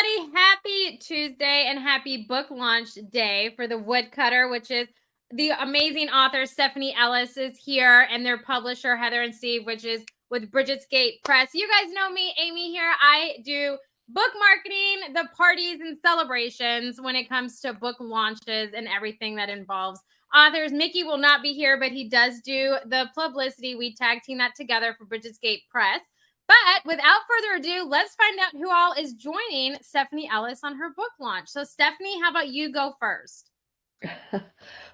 everybody. Happy Tuesday and happy book launch day for the Woodcutter, which is the amazing author Stephanie Ellis is here, and their publisher Heather and Steve, which is with Brigids Press. You guys know me, Amy here. I do book marketing, the parties and celebrations when it comes to book launches and everything that involves authors. Mickey will not be here, but he does do the publicity. We tag team that together for Brigids Press. But without further ado, let's find out who all is joining Stephanie Ellis on her book launch. So, Stephanie, how about you go first?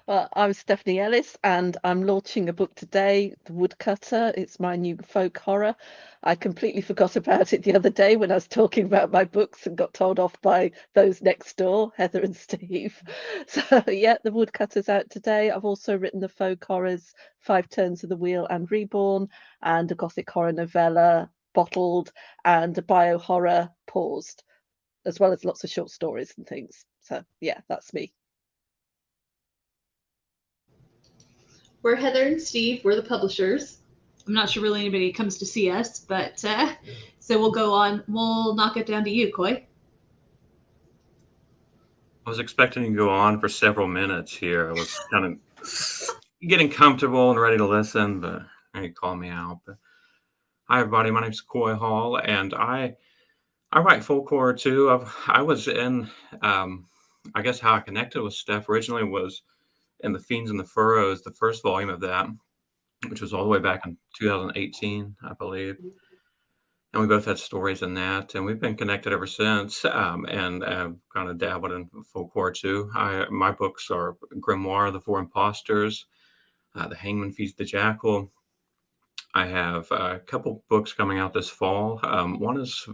Well, I'm Stephanie Ellis, and I'm launching a book today, The Woodcutter. It's my new folk horror. I completely forgot about it the other day when I was talking about my books and got told off by those next door, Heather and Steve. So, yeah, The Woodcutter's out today. I've also written the folk horrors, Five Turns of the Wheel and Reborn, and a gothic horror novella, Bottled, and a bio horror, Paused, as well as lots of short stories and things. So, yeah, that's me. We're Heather and Steve. We're the publishers. I'm not sure really anybody comes to see us, but so we'll go on. We'll knock it down to you, Coy. I was expecting to go on for several minutes here. I was kind of getting comfortable and ready to listen, but you called me out. But hi, everybody. My name's Coy Hall, and I write folk horror too. I was in, I guess how I connected with Steph originally was in The Fiends and the Furrows, the first volume of that, which was all the way back in 2018, I believe. And we both had stories in that, and we've been connected ever since, and kind of dabbled in folk horror too. My books are Grimoire, The Four Imposters, The Hangman Feeds the Jackal. I have a couple books coming out this fall. One is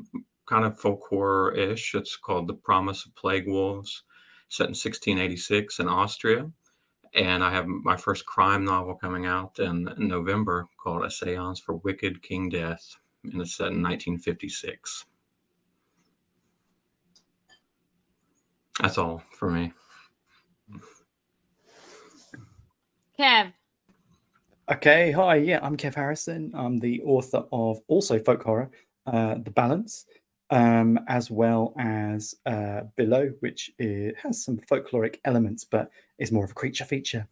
kind of folk horror-ish. It's called The Promise of Plague Wolves, set in 1686 in Austria. And I have my first crime novel coming out in November called A Seance for Wicked King Death, and it's set in 1956. That's all for me. Kev. Okay, hi, yeah, I'm Kev Harrison. I'm the author of also folk horror, The Balance, as well as Below, which has some folkloric elements, but is more of a creature feature,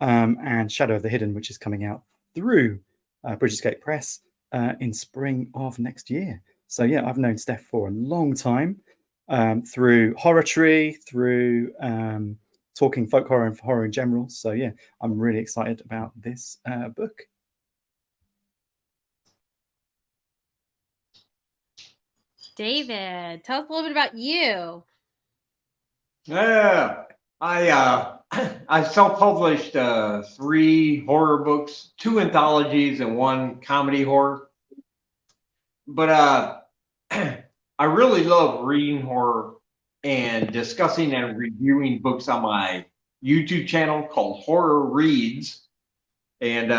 and Shadow of the Hidden, which is coming out through Brigids Press in spring of next year. So yeah, I've known Steph for a long time, through Horror Tree, through talking folk horror and horror in general. So yeah, I'm really excited about this book. David, tell us a little bit about you. Yeah, I self-published 3 horror books, 2 anthologies, and 1 comedy horror. But I really love reading horror and discussing and reviewing books on my YouTube channel called Horror Reads, and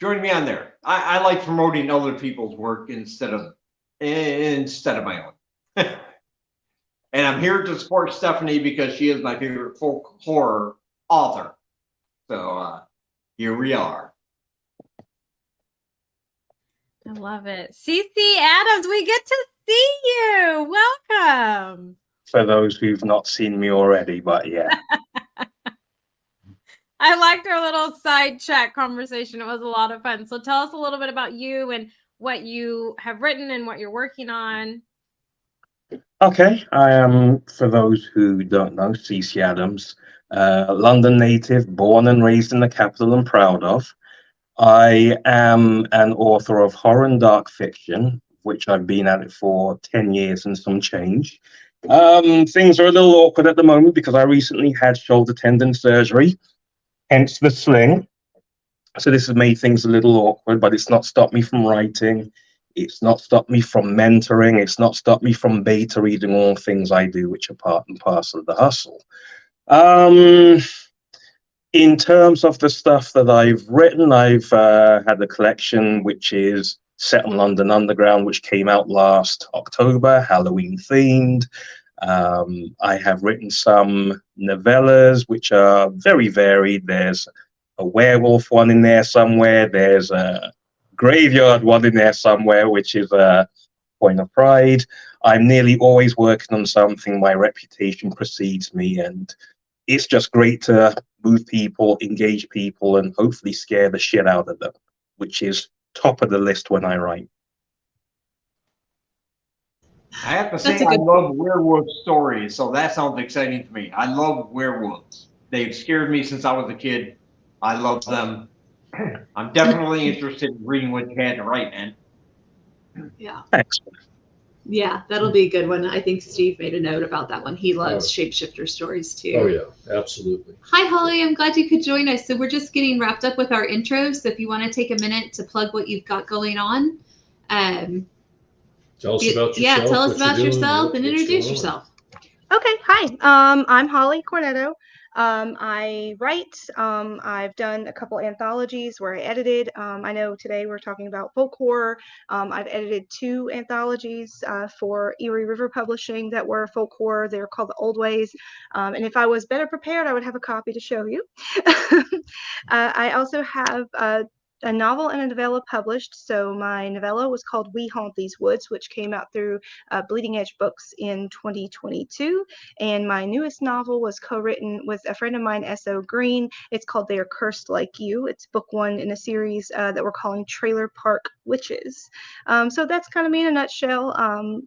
join me on there. I like promoting other people's work instead of my own. And I'm here to support Stephanie because she is my favorite folk horror author. So here we are. I love it. CC Adams, we get to see you. Welcome. For those who've not seen me already, but yeah. I liked our little side chat conversation. It was a lot of fun. So tell us a little bit about you and what you have written and what you're working on. Okay, I am, for those who don't know, CC Adams, London native, born and raised in the capital and proud of. I am an author of horror and dark fiction, which I've been at it for 10 years and some change. Things are a little awkward at the moment because I recently had shoulder tendon surgery, hence the sling. So this has made things a little awkward, but it's not stopped me from writing. It's not stopped me from mentoring. It's not stopped me from beta reading all things I do, which are part and parcel of the hustle. In terms of the stuff that I've written, I've had a collection which is set on London Underground, which came out last October, Halloween themed. I have written some novellas, which are very varied. There's a werewolf one in there somewhere. There's a graveyard one in there somewhere, which is point of pride. I'm nearly always working on something. My reputation precedes me, and it's just great to move people, engage people, and hopefully scare the shit out of them, which is top of the list when I write. I have to That's say, a I good- love werewolf stories, so that sounds exciting to me. I love werewolves. They've scared me since I was a kid. I love them. I'm definitely interested in reading what you had to write, man. Yeah. Excellent. Yeah, that'll be a good one. I think Steve made a note about that one. He loves Oh. shapeshifter stories too. Oh yeah, absolutely. Hi, Holly. I'm glad you could join us. So we're just getting wrapped up with our intros. So if you want to take a minute to plug what you've got going on, Tell us you- about yourself. yeah, tell us what you're about doing, yourself and what's introduce going on. yourself. Okay, hi. I'm Holly Cornetto. I write. I've done a couple anthologies where I edited. I know today we're talking about folk horror. I've edited 2 anthologies for Erie River Publishing that were folk horror. They're called The Old Ways. And if I was better prepared, I would have a copy to show you. I also have a novel and a novella published. So my novella was called We Haunt These Woods, which came out through Bleeding Edge Books in 2022. And my newest novel was co-written with a friend of mine, S.O. Green. It's called They Are Cursed Like You. It's book 1 in a series that we're calling Trailer Park Witches. So that's kind of me in a nutshell.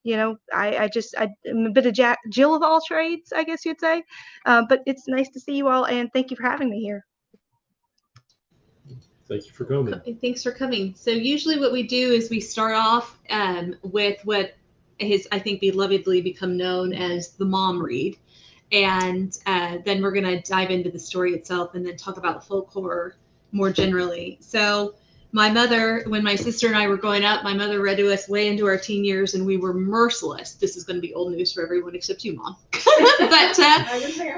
You know, I'm a bit of Jill of all trades, I guess you'd say. But it's nice to see you all, and thank you for having me here. Thank you for coming. Thanks for coming. So usually what we do is we start off with what has, I think, belovedly become known as the mom read. And then we're going to dive into the story itself and then talk about folk horror more generally. So my mother, when my sister and I were growing up, my mother read to us way into our teen years, and we were merciless. This is going to be old news for everyone except you, Mom. But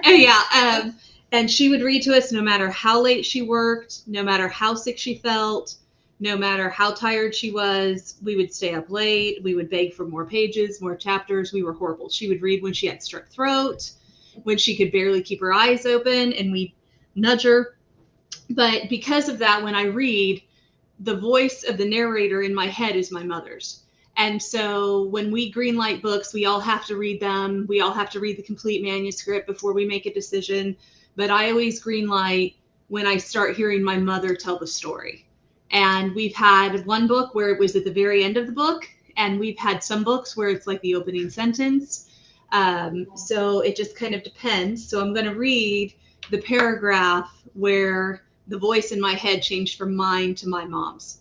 yeah, and she would read to us no matter how late she worked, no matter how sick she felt, no matter how tired she was. We would stay up late. We would beg for more pages, more chapters. We were horrible. She would read when she had strep throat, when she could barely keep her eyes open, and we'd nudge her. But because of that, when I read, the voice of the narrator in my head is my mother's. And so when we greenlight books, we all have to read them. We all have to read the complete manuscript before we make a decision. But I always greenlight when I start hearing my mother tell the story. And we've had one book where it was at the very end of the book, and we've had some books where it's like the opening sentence. So it just kind of depends. So I'm going to read the paragraph where the voice in my head changed from mine to my mom's.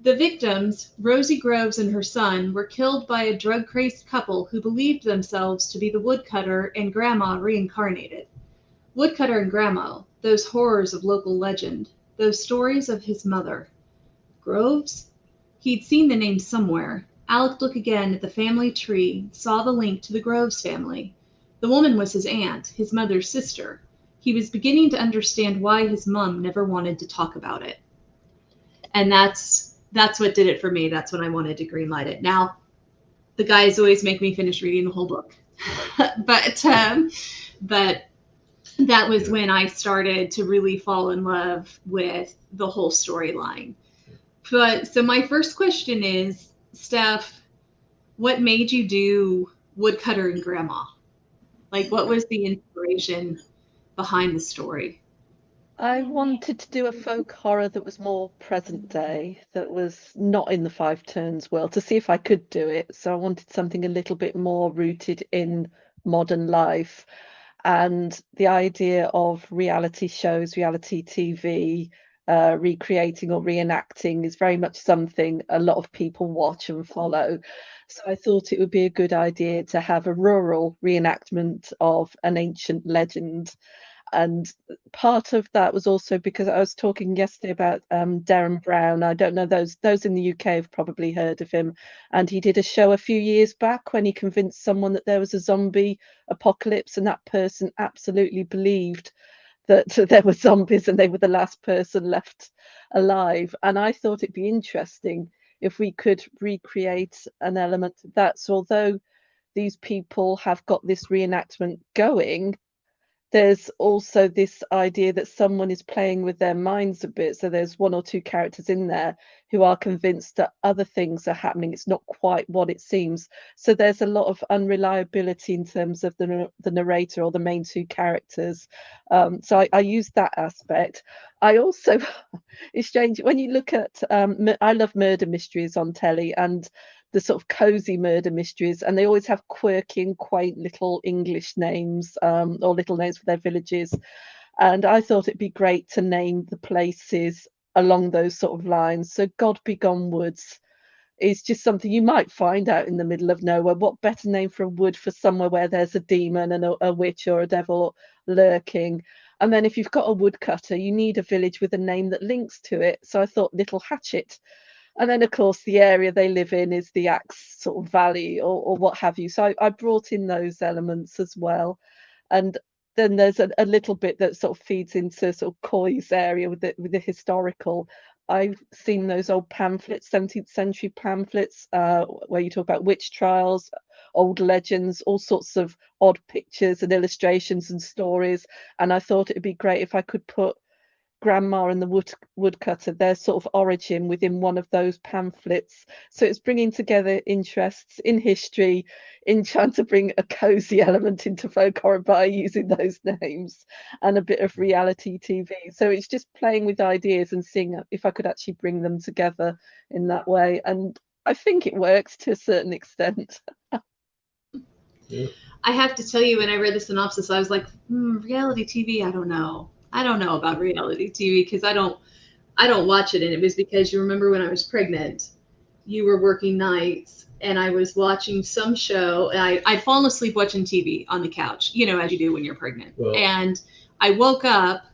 The victims, Rosie Groves and her son, were killed by a drug-crazed couple who believed themselves to be the Woodcutter and Grandma reincarnated. Woodcutter and Grandma, those horrors of local legend, those stories of his mother. Groves? He'd seen the name somewhere. Alec looked again at the family tree, saw the link to the Groves family. The woman was his aunt, his mother's sister. He was beginning to understand why his mom never wanted to talk about it. And that's what did it for me. That's when I wanted to greenlight it. Now, the guys always make me finish reading the whole book. but that was when I started to really fall in love with the whole storyline. But so my first question is, Steph, what made you do Woodcutter and Grandma? Like, what was the inspiration behind the story? I wanted to do a folk horror that was more present day, that was not in the Five Turns world, to see if I could do it. So I wanted something a little bit more rooted in modern life. And the idea of reality shows, reality TV, recreating or reenacting is very much something a lot of people watch and follow. So I thought it would be a good idea to have a rural reenactment of an ancient legend. And part of that was also because I was talking yesterday about Derren Brown. I don't know, those in the UK have probably heard of him. And he did a show a few years back when he convinced someone that there was a zombie apocalypse, and that person absolutely believed that there were zombies and they were the last person left alive. And I thought it'd be interesting if we could recreate an element of that. So although these people have got this reenactment going, there's also this idea that someone is playing with their minds a bit. So there's one or two characters in there who are convinced that other things are happening. It's not quite what it seems. So there's a lot of unreliability in terms of the narrator or the main two characters. So I use that aspect. I also, it's strange when you look at, I love murder mysteries on telly, and the sort of cozy murder mysteries, and they always have quirky and quaint little English names, or little names for their villages. And I thought it'd be great to name the places along those sort of lines. So God Be Gone Woods is just something you might find out in the middle of nowhere. What better name for a wood for somewhere where there's a demon and a witch or a devil lurking? And then if you've got a woodcutter, you need a village with a name that links to it. So I thought Little Hatchet. And then, of course, the area they live in is the Axe sort of Valley or what have you. So I brought in those elements as well. And then there's a little bit that sort of feeds into sort of Coy's area with the historical. I've seen those old pamphlets, 17th century pamphlets, where you talk about witch trials, old legends, all sorts of odd pictures and illustrations and stories. And I thought it'd be great if I could put Grandma and the woodcutter, their sort of origin within one of those pamphlets. So it's bringing together interests in history, in trying to bring a cozy element into folk horror by using those names, and a bit of reality TV. So it's just playing with ideas and seeing if I could actually bring them together in that way. And I think it works to a certain extent. Yeah. I have to tell you, when I read the synopsis, I was like, reality TV, I don't know. I don't know about reality TV because I don't watch it. And it was because you remember when I was pregnant, you were working nights and I was watching some show. And I'd fallen asleep watching TV on the couch, you know, as you do when you're pregnant. Well, and I woke up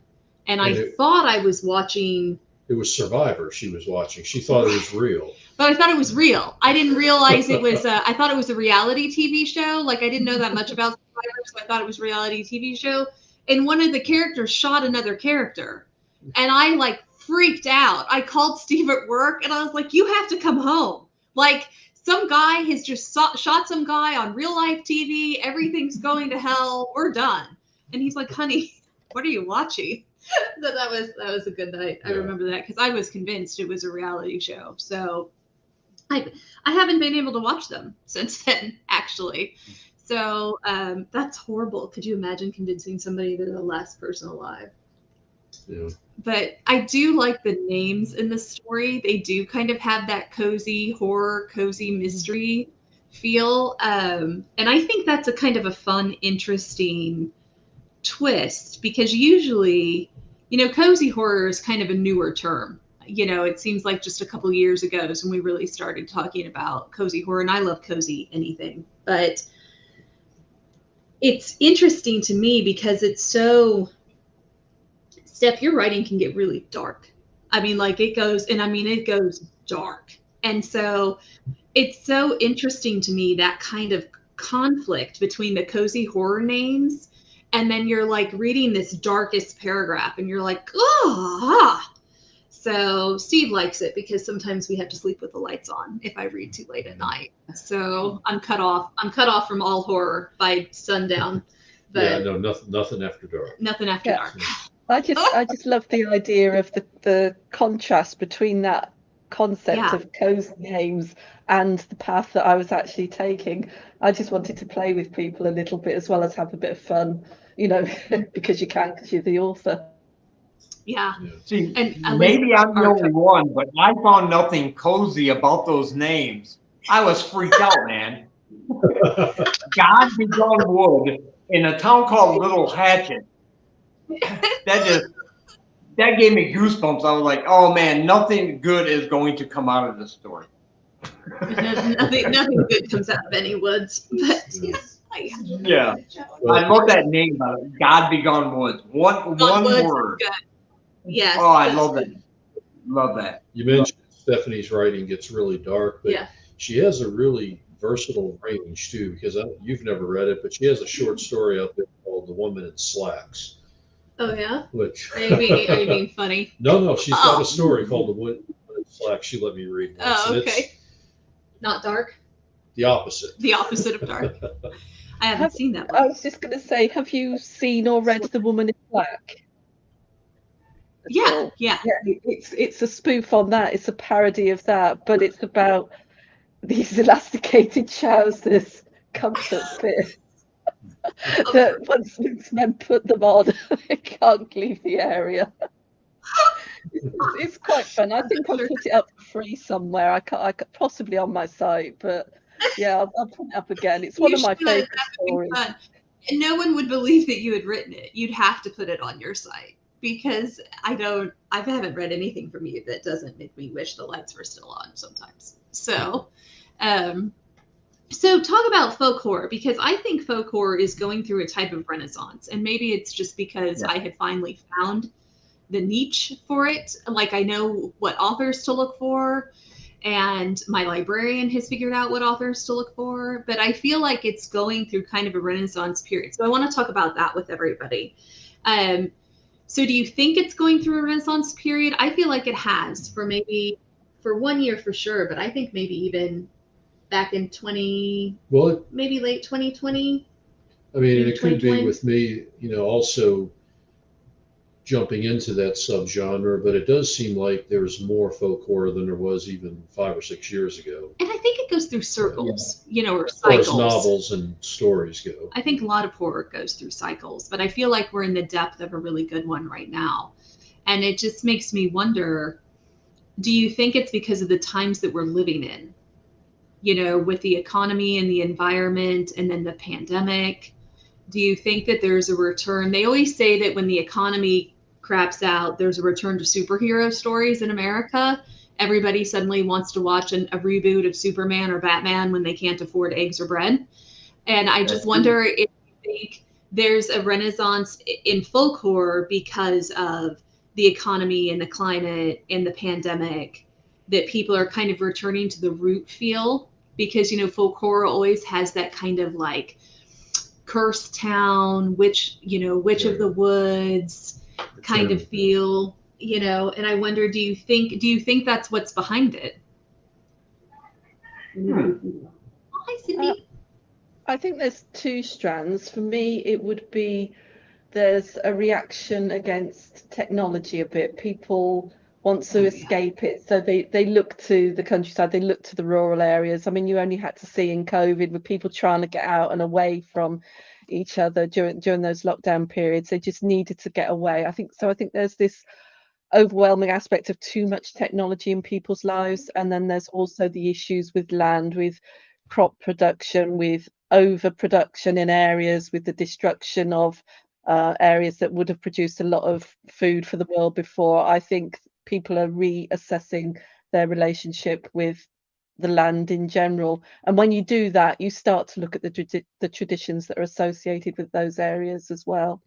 and I thought I was watching. It was Survivor she was watching. She thought it was real. But I thought it was real. I didn't realize it was, I thought it was a reality TV show. Like I didn't know that much about Survivor, so I thought it was a reality TV show. And one of the characters shot another character. And I like freaked out. I called Steve at work and I was like, you have to come home. Like some guy has just shot some guy on real life TV. Everything's going to hell. We're done. And he's like, honey, what are you watching? that was a good night. I remember that because I was convinced it was a reality show. So I haven't been able to watch them since then, actually. So that's horrible. Could you imagine convincing somebody they're the last person alive? Yeah. But I do like the names in the story. They do kind of have that cozy horror, cozy mystery feel. And I think that's a kind of a fun, interesting twist because usually, you know, cozy horror is kind of a newer term. You know, it seems like just a couple years ago is when we really started talking about cozy horror. And I love cozy anything. But it's interesting to me because it's so, Steph, your writing can get really dark. I mean, like it goes dark. And so it's so interesting to me, that kind of conflict between the cozy horror names. And then you're like reading this darkest paragraph and you're like, ah. So Steve likes it because sometimes we have to sleep with the lights on if I read too late at night. So I'm cut off from all horror by sundown. But Yeah, no, nothing after dark. Nothing after dark. I just love the idea of the contrast between that concept of cozy names and the path that I was actually taking. I just wanted to play with people a little bit as well as have a bit of fun, you know, because you're the author. Yeah. See, And maybe I'm the only one, but I found nothing cozy about those names. I was freaked out, man. God Be Gone Wood in a town called Little Hatchet. That gave me goosebumps. I was like, oh man, nothing good is going to come out of this story. nothing good comes out of any woods. But Yeah. I love that name, God Be Gone Woods. One word. Yes. Oh, I love that. Love that. You mentioned Stephanie's writing gets really dark, but she has a really versatile range too, because you've never read it, but she has a short story out there called The Woman in Slacks. Oh, yeah? Which Are you being funny? No, she's got a story called The Woman in Slacks. She let me read once. Oh, okay. Not dark? The opposite. The opposite of dark. I haven't seen that I one. was just going to say, have you seen or read The Woman in Black? Yeah, yeah. It's a spoof on that. It's a parody of that, but it's about these elasticated trousers, comfort fit. That once men put them on, they can't leave the area. It's quite fun. I think I'll put it up for free somewhere. I could possibly on my site, but yeah, I'll put it up again. It's one of my favorite stories. Fun. And no one would believe that you had written it. You'd have to put it on your site, because I haven't read anything from you that doesn't make me wish the lights were still on sometimes. So, so talk about folk horror, because I think folk horror is going through a type of renaissance, and maybe it's just because I had finally found the niche for it. Like, I know what authors to look for, and my librarian has figured out what authors to look for, but I feel like it's going through kind of a renaissance period. So I want to talk about that with everybody. So do you think it's going through a renaissance period? I feel like it has for 1 year for sure, but I think maybe even back in maybe late 2020. I mean, it could be with me, also jumping into that subgenre, but it does seem like there's more folk horror than there was even 5 or 6 years ago. And I think it goes through circles, or as far cycles. as novels and stories go. I think a lot of horror goes through cycles, but I feel like we're in the depth of a really good one right now. And it just makes me wonder, do you think it's because of the times that we're living in? With the economy and the environment and then the pandemic, do you think that there's a return? They always say that when the economy craps out, there's a return to superhero stories in America. Everybody suddenly wants to watch a reboot of Superman or Batman when they can't afford eggs or bread. And I just wonder if you think there's a renaissance in folk horror because of the economy and the climate and the pandemic, that people are kind of returning to the root feel, because, folk horror always has that kind of like cursed town, witch of the woods kind of feel, and I wonder, do you think that's what's behind it? Hi, Cindy. I think there's two strands. For me, it would be there's a reaction against technology a bit. People want to escape it, so they look to the countryside, they look to the rural areas. I mean, you only had to see in COVID with people trying to get out and away from each other during those lockdown periods. They just needed to get away. I think there's this overwhelming aspect of too much technology in people's lives, and then there's also the issues with land, with crop production, with overproduction in areas, with the destruction of areas that would have produced a lot of food for the world before. I think people are reassessing their relationship with the land in general, and when you do that, you start to look at the traditions that are associated with those areas as well.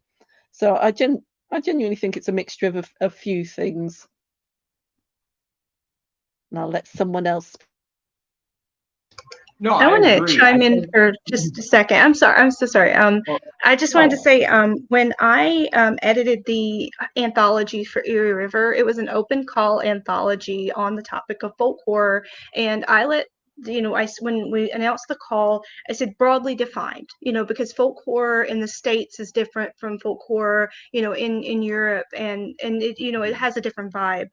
So I genuinely think it's a mixture of a few things. And I'll let someone else. No, I want to agree. chime in for just a second. I'm sorry. I'm so sorry. I just wanted to say, when I edited the anthology for Erie River, it was an open call anthology on the topic of folk horror, and I let when we announced the call, I said broadly defined, because folk horror in the States is different from folk horror, in Europe, and it, it has a different vibe.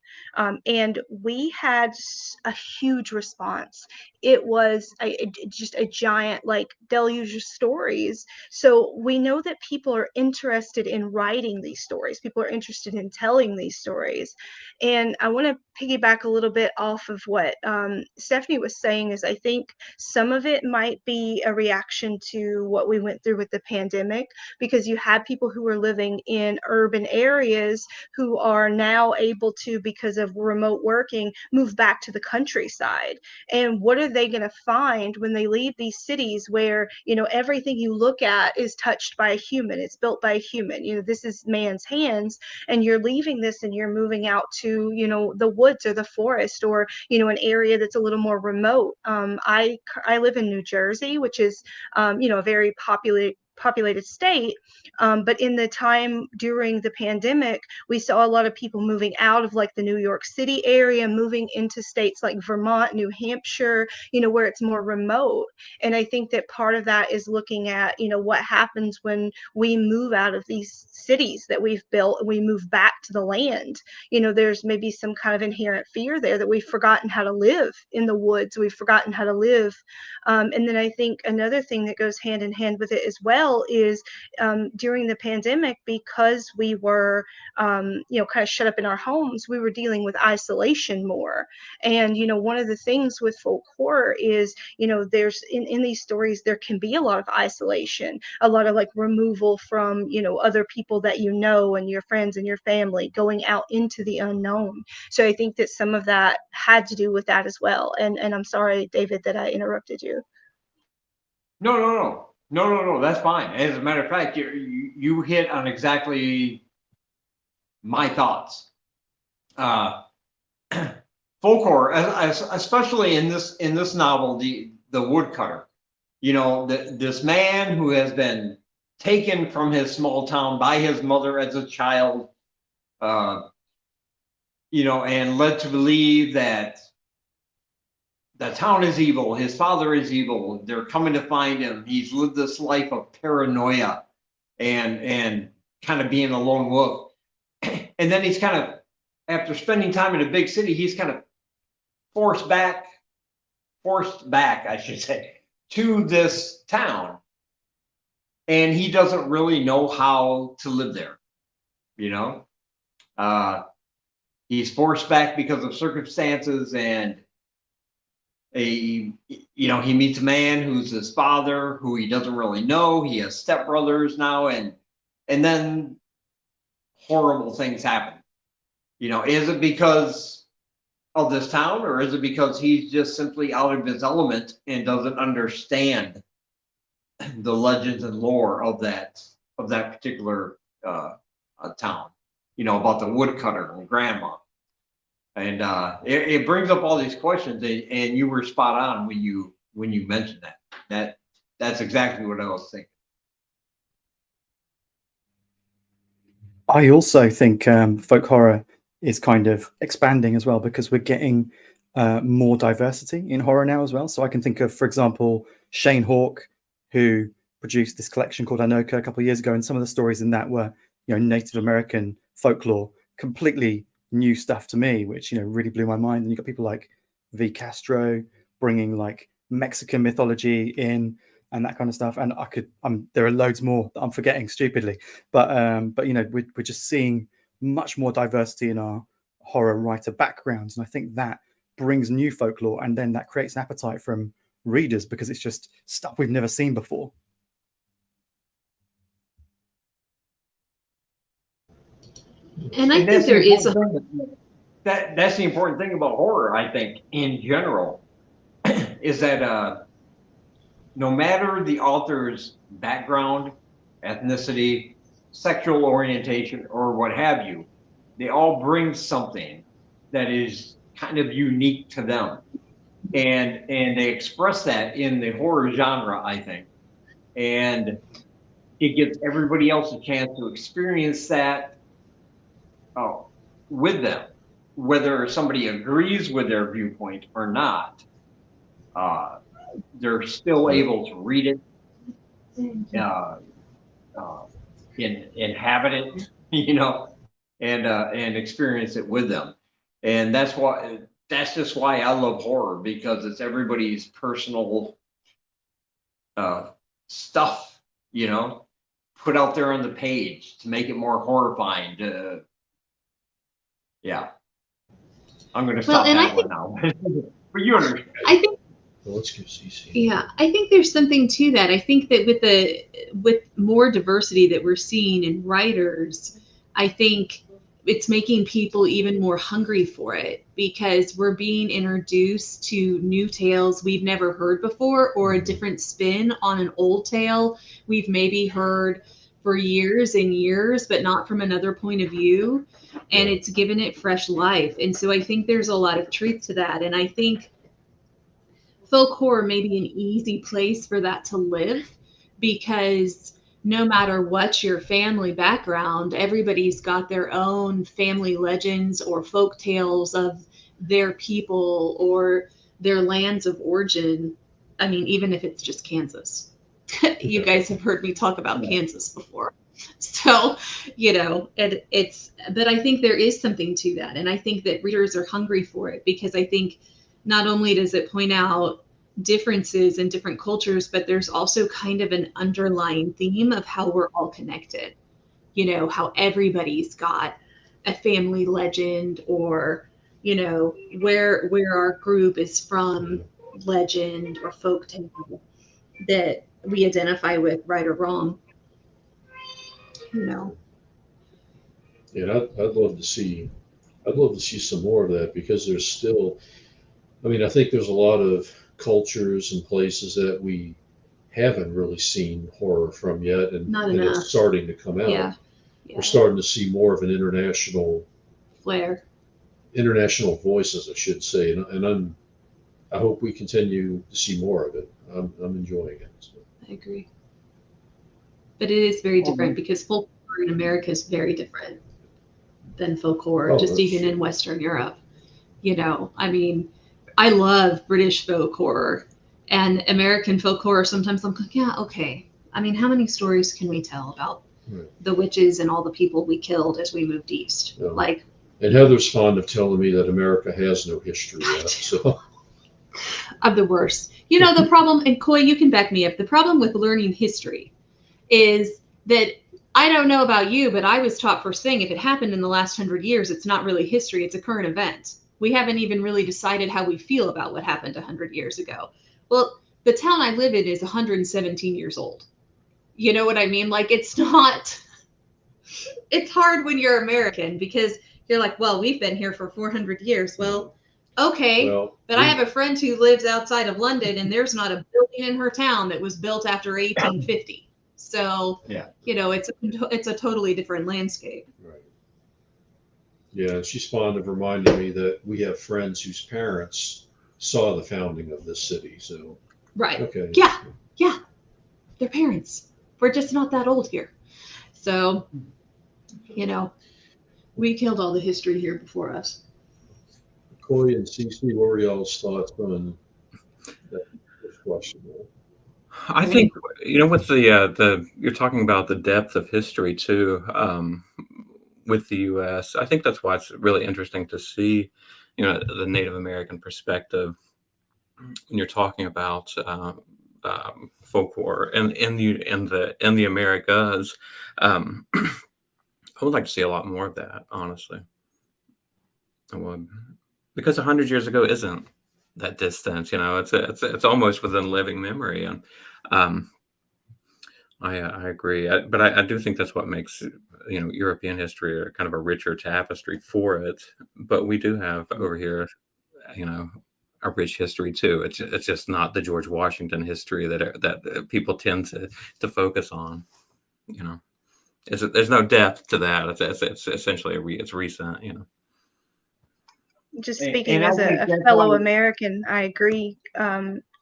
And we had a huge response. It was just a giant deluge of stories. So we know that people are interested in writing these stories. People are interested in telling these stories. And I want to piggyback a little bit off of what Stephanie was saying, is I think some of it might be a reaction to what we went through with the pandemic, because you had people who were living in urban areas who are now able to, because of remote working, move back to the countryside. And what are they going to find when they leave these cities where, everything you look at is touched by a human, it's built by a human, this is man's hands, and you're leaving this and you're moving out to, the woods or the forest, or, an area that's a little more remote. I live in New Jersey, which is, a very populated state. But in the time during the pandemic, we saw a lot of people moving out of like the New York City area, moving into states like Vermont, New Hampshire, where it's more remote. And I think that part of that is looking at, what happens when we move out of these cities that we've built and we move back to the land. There's maybe some kind of inherent fear there that we've forgotten how to live in the woods. We've forgotten how to live. And then I think another thing that goes hand in hand with it as well is during the pandemic, because we were, kind of shut up in our homes, we were dealing with isolation more. And, one of the things with folk horror is, there's in these stories, there can be a lot of isolation, a lot of like removal from, other people that and your friends and your family, going out into the unknown. So I think that some of that had to do with that as well. And I'm sorry, David, that I interrupted you. No, that's fine. As a matter of fact, you hit on exactly my thoughts. Folk horror, especially in this novel, the Woodcutter. This man who has been taken from his small town by his mother as a child, and led to believe that the town is evil, his father is evil, they're coming to find him. He's lived this life of paranoia and kind of being a lone wolf. And then he's kind of, after spending time in a big city, he's kind of forced back, I should say, to this town. And he doesn't really know how to live there, he's forced back because of circumstances, and he meets a man who's his father, who he doesn't really know. He has stepbrothers now, and then horrible things happen. Is it because of this town, or is it because he's just simply out of his element and doesn't understand the legends and lore of that particular town, about the woodcutter and grandma. And it brings up all these questions, and you were spot on when you mentioned that. That's exactly what I was thinking. I also think folk horror is kind of expanding as well, because we're getting more diversity in horror now as well. So I can think of, for example, Shane Hawke, who produced this collection called Anoka a couple of years ago, and some of the stories in that were, Native American folklore, completely new stuff to me, which really blew my mind. And you got people like V. Castro bringing like Mexican mythology in and that kind of stuff. And there are loads more that I'm forgetting stupidly, but we're just seeing much more diversity in our horror writer backgrounds, and I think that brings new folklore, and then that creates an appetite from readers because it's just stuff we've never seen before. And I think there is that's the important thing about horror, I think, in general, is that no matter the author's background, ethnicity, sexual orientation, or what have you, they all bring something that is kind of unique to them. And they express that in the horror genre, I think. And it gives everybody else a chance to experience that with them, whether somebody agrees with their viewpoint or not. They're still able to read it, inhabit it, and experience it with them. And that's just why I love horror, because it's everybody's personal stuff, put out there on the page to make it more horrifying. Yeah, I'm going to stop that one now. But you understand. I think. Well, let's give CC. Yeah, I think there's something to that. I think that with more diversity that we're seeing in writers, I think it's making people even more hungry for it, because we're being introduced to new tales we've never heard before, or a different spin on an old tale we've maybe heard for years and years, but not from another point of view. And it's given it fresh life. And so I think there's a lot of truth to that. And I think folk horror may be an easy place for that to live, because no matter what your family background, everybody's got their own family legends or folk tales of their people or their lands of origin. I mean, even if it's just Kansas. You guys have heard me talk about Kansas before. So, but I think there is something to that. And I think that readers are hungry for it, because I think not only does it point out differences in different cultures, but there's also kind of an underlying theme of how we're all connected. How everybody's got a family legend, or where our group is from legend or folk tale that we identify with, right or wrong. And I'd love to see some more of that, because there's still, I think there's a lot of cultures and places that we haven't really seen horror from yet, and it's starting to come out. Yeah. We're starting to see more of an international flair, international voices, I should say, and I hope we continue to see more of it. I'm enjoying it. So. I agree, but it is very different, because folk horror in America is very different than folk horror, even in Western Europe. I love British folk horror, and American folk horror. Sometimes I'm like, yeah, okay. How many stories can we tell about the witches and all the people we killed as we moved east? Yeah. And Heather's fond of telling me that America has no history yet. So I'm the worst. The problem, and Coy, you can back me up. The problem with learning history is that, I don't know about you, but I was taught first thing, if it happened in the last 100 years, it's not really history, it's a current event. We haven't even really decided how we feel about what happened 100 years ago. Well, the town I live in is 117 years old. You know what I mean? It's hard when you're American, because you're like, well, we've been here for 400 years. Well, okay. But I have a friend who lives outside of London, and there's not a building in her town that was built after 1850. So, it's a totally different landscape. Right. Yeah, she's fond of reminding me that we have friends whose parents saw the founding of this city. So, right. Okay. Yeah. Their parents. We're just not that old here. So, we killed all the history here before us. Coy and Cece, what were y'all's thoughts on that first question? I think, with the you're talking about the depth of history too, with the U.S. I think that's why it's really interesting to see, the Native American perspective when you're talking about folk horror and in the Americas. I would like to see a lot more of that, honestly. I would, because 100 years ago isn't that distance. It's almost within living memory, and I agree. But I do think that's what makes European history a kind of a richer tapestry for it. But we do have over here, a rich history too. It's just not the George Washington history that people tend to focus on. There's no depth to that. It's essentially it's recent. Just speaking as a fellow American, I agree,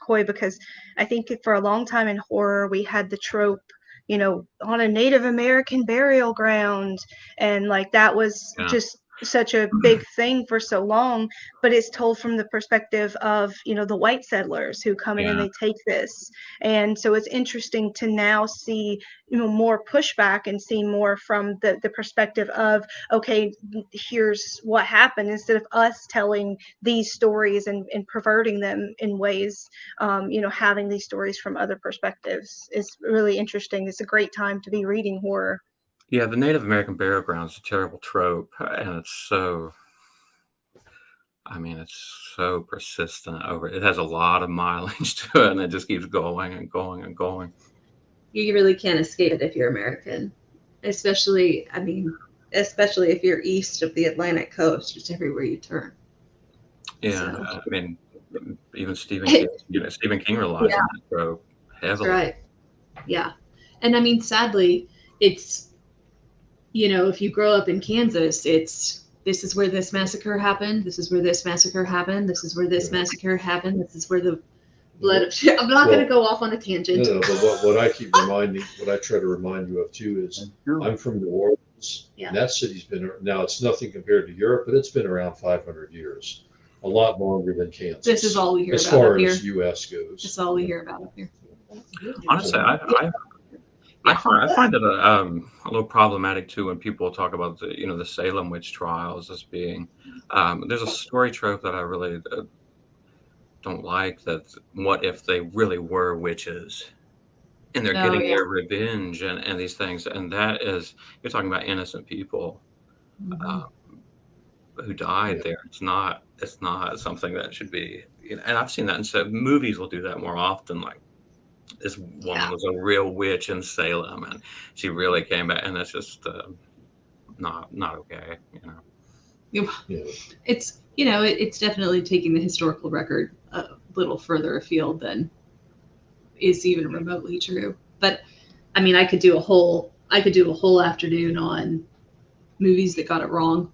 Coy, because I think for a long time in horror, we had the trope, on a Native American burial ground. And that was just such a big thing for so long, but it's told from the perspective of the white settlers who come in and they take this. And so it's interesting to now see more pushback and see more from the perspective of, okay, here's what happened, instead of us telling these stories and perverting them in ways. Having these stories from other perspectives is really interesting. It's a great time to be reading horror. Yeah, the Native American burial ground is a terrible trope, and it's so persistent it has a lot of mileage to it, and it just keeps going and going and going. You really can't escape it if you're American, especially if you're east of the Atlantic coast. Just everywhere you turn. Yeah, so. Even Stephen King relies on that trope heavily. That's right. Yeah, and sadly, it's if you grow up in Kansas, this is where this massacre happened. This is where this massacre happened. This is where this massacre happened. This is where the Blood of I'm not going to go off on a tangent. No, but what I try to remind you of too is I'm from New Orleans. Yeah. And that city's been, now it's nothing compared to Europe, but it's been around 500 years, a lot longer than Kansas. This is all we hear as about far up here. as U.S. goes. This is all we hear about up here. Honestly, I find it a little problematic too when people talk about the Salem witch trials as being. There's a story trope that I really don't like. That what if they really were witches, and they're getting their revenge and these things, and that is, you're talking about innocent people who died there. It's not something that should be. And I've seen that, and so movies will do that more often, like. This woman was a real witch in Salem, and she really came back, and that's just not okay. It's it's definitely taking the historical record a little further afield than is even remotely true. But I mean, I could do a whole afternoon on movies that got it wrong,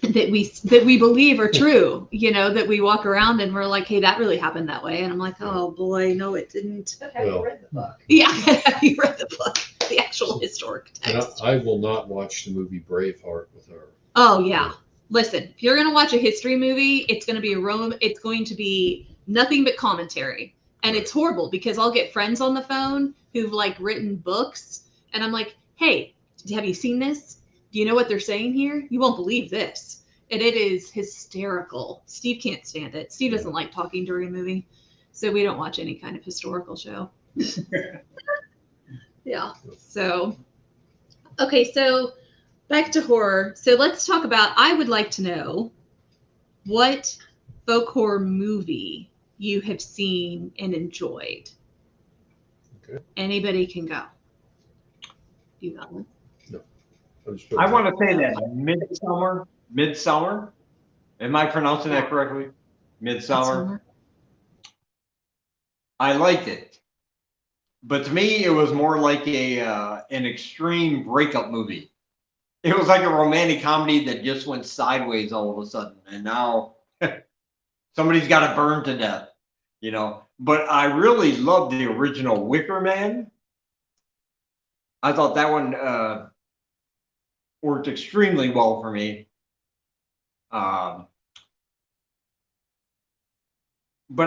that we believe are true, that we walk around and we're like, hey, that really happened that way. And I'm like, oh boy, no, it didn't. But have you read the book? Yeah, have you read the book? The actual historic text. I will not watch the movie Braveheart with her. Oh yeah. Listen, if you're going to watch a history movie, it's going to be nothing but commentary. And it's horrible because I'll get friends on the phone who've written books, and I'm like, hey, have you seen this? Do you know what they're saying here? You won't believe this. And it is hysterical. Steve can't stand it. Steve doesn't like talking during a movie. So we don't watch any kind of historical show. Yeah. So, okay. So back to horror. So let's talk about, I would like to know what folk horror movie you have seen and enjoyed. Okay. Anybody can go. You got one? I want to say that Midsummer. Am I pronouncing that correctly? Midsummer. I liked it, but to me, it was more like an extreme breakup movie. It was like a romantic comedy that just went sideways all of a sudden, and now somebody's got to burn to death, But I really loved the original Wicker Man. I thought that one worked extremely well for me. But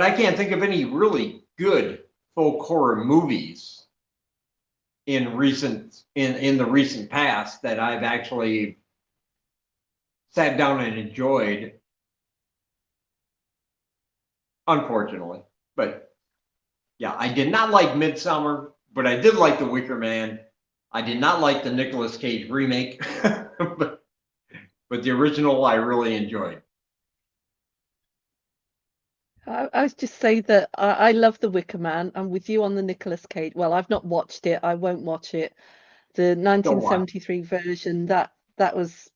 I can't think of any really good folk horror movies in the recent past that I've actually sat down and enjoyed. Unfortunately, but yeah, I did not like Midsummer, but I did like The Wicker Man. I did not like the Nicolas Cage remake, but the original I really enjoyed. I was just say that I love The Wicker Man. I'm with you on the Nicolas Cage. Well, I've not watched it. I won't watch it. The 1973 version, that was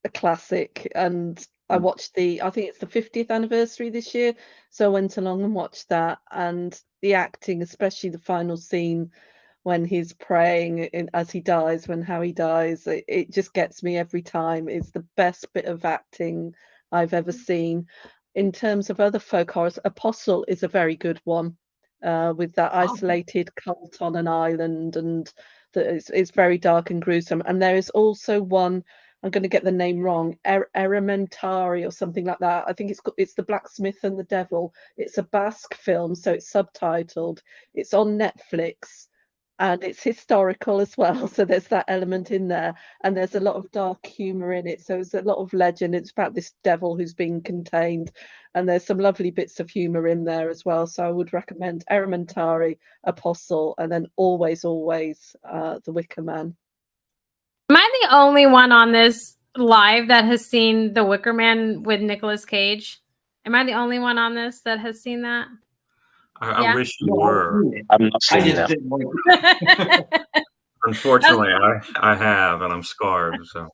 a classic, and I watched I think it's the 50th anniversary this year, so I went along and watched that. And the acting, especially the final scene when he's praying as he dies, how he dies, it just gets me every time. It's the best bit of acting I've ever seen. In terms of other folk horrors, Apostle is a very good one, with that isolated cult on an island, and it's very dark and gruesome. And there is also one, I'm going to get the name wrong, Elementari or something like that. I think it's The Blacksmith and the Devil. It's a Basque film, so it's subtitled. It's on Netflix, and it's historical as well. So there's that element in there, and there's a lot of dark humor in it. So there's a lot of legend. It's about this devil who's being contained, and there's some lovely bits of humor in there as well. So I would recommend Elementari, Apostle, and then always The Wicker Man. Am I the only one on this live that has seen The Wicker Man with Nicolas Cage? Am I the only one on this that has seen that? I wish you were. I'm not seeing that. Unfortunately, I have, and I'm scarred. So.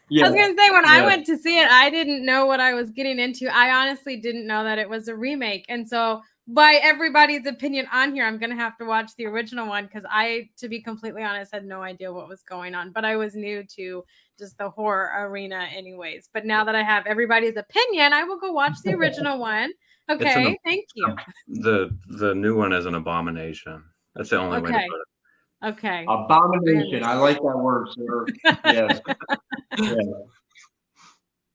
Yeah. I was going to say, when I went to see it, I didn't know what I was getting into. I honestly didn't know that it was a remake. And so by everybody's opinion on here, I'm gonna have to watch the original one because I, to be completely honest, had no idea what was going on. But I was new to just the horror arena, anyways. But now that I have everybody's opinion, I will go watch the original one. Okay, thank you. The new one is an abomination. That's the only way to Okay. put it. Okay. Abomination. I like that word, sir. Yes. Yeah.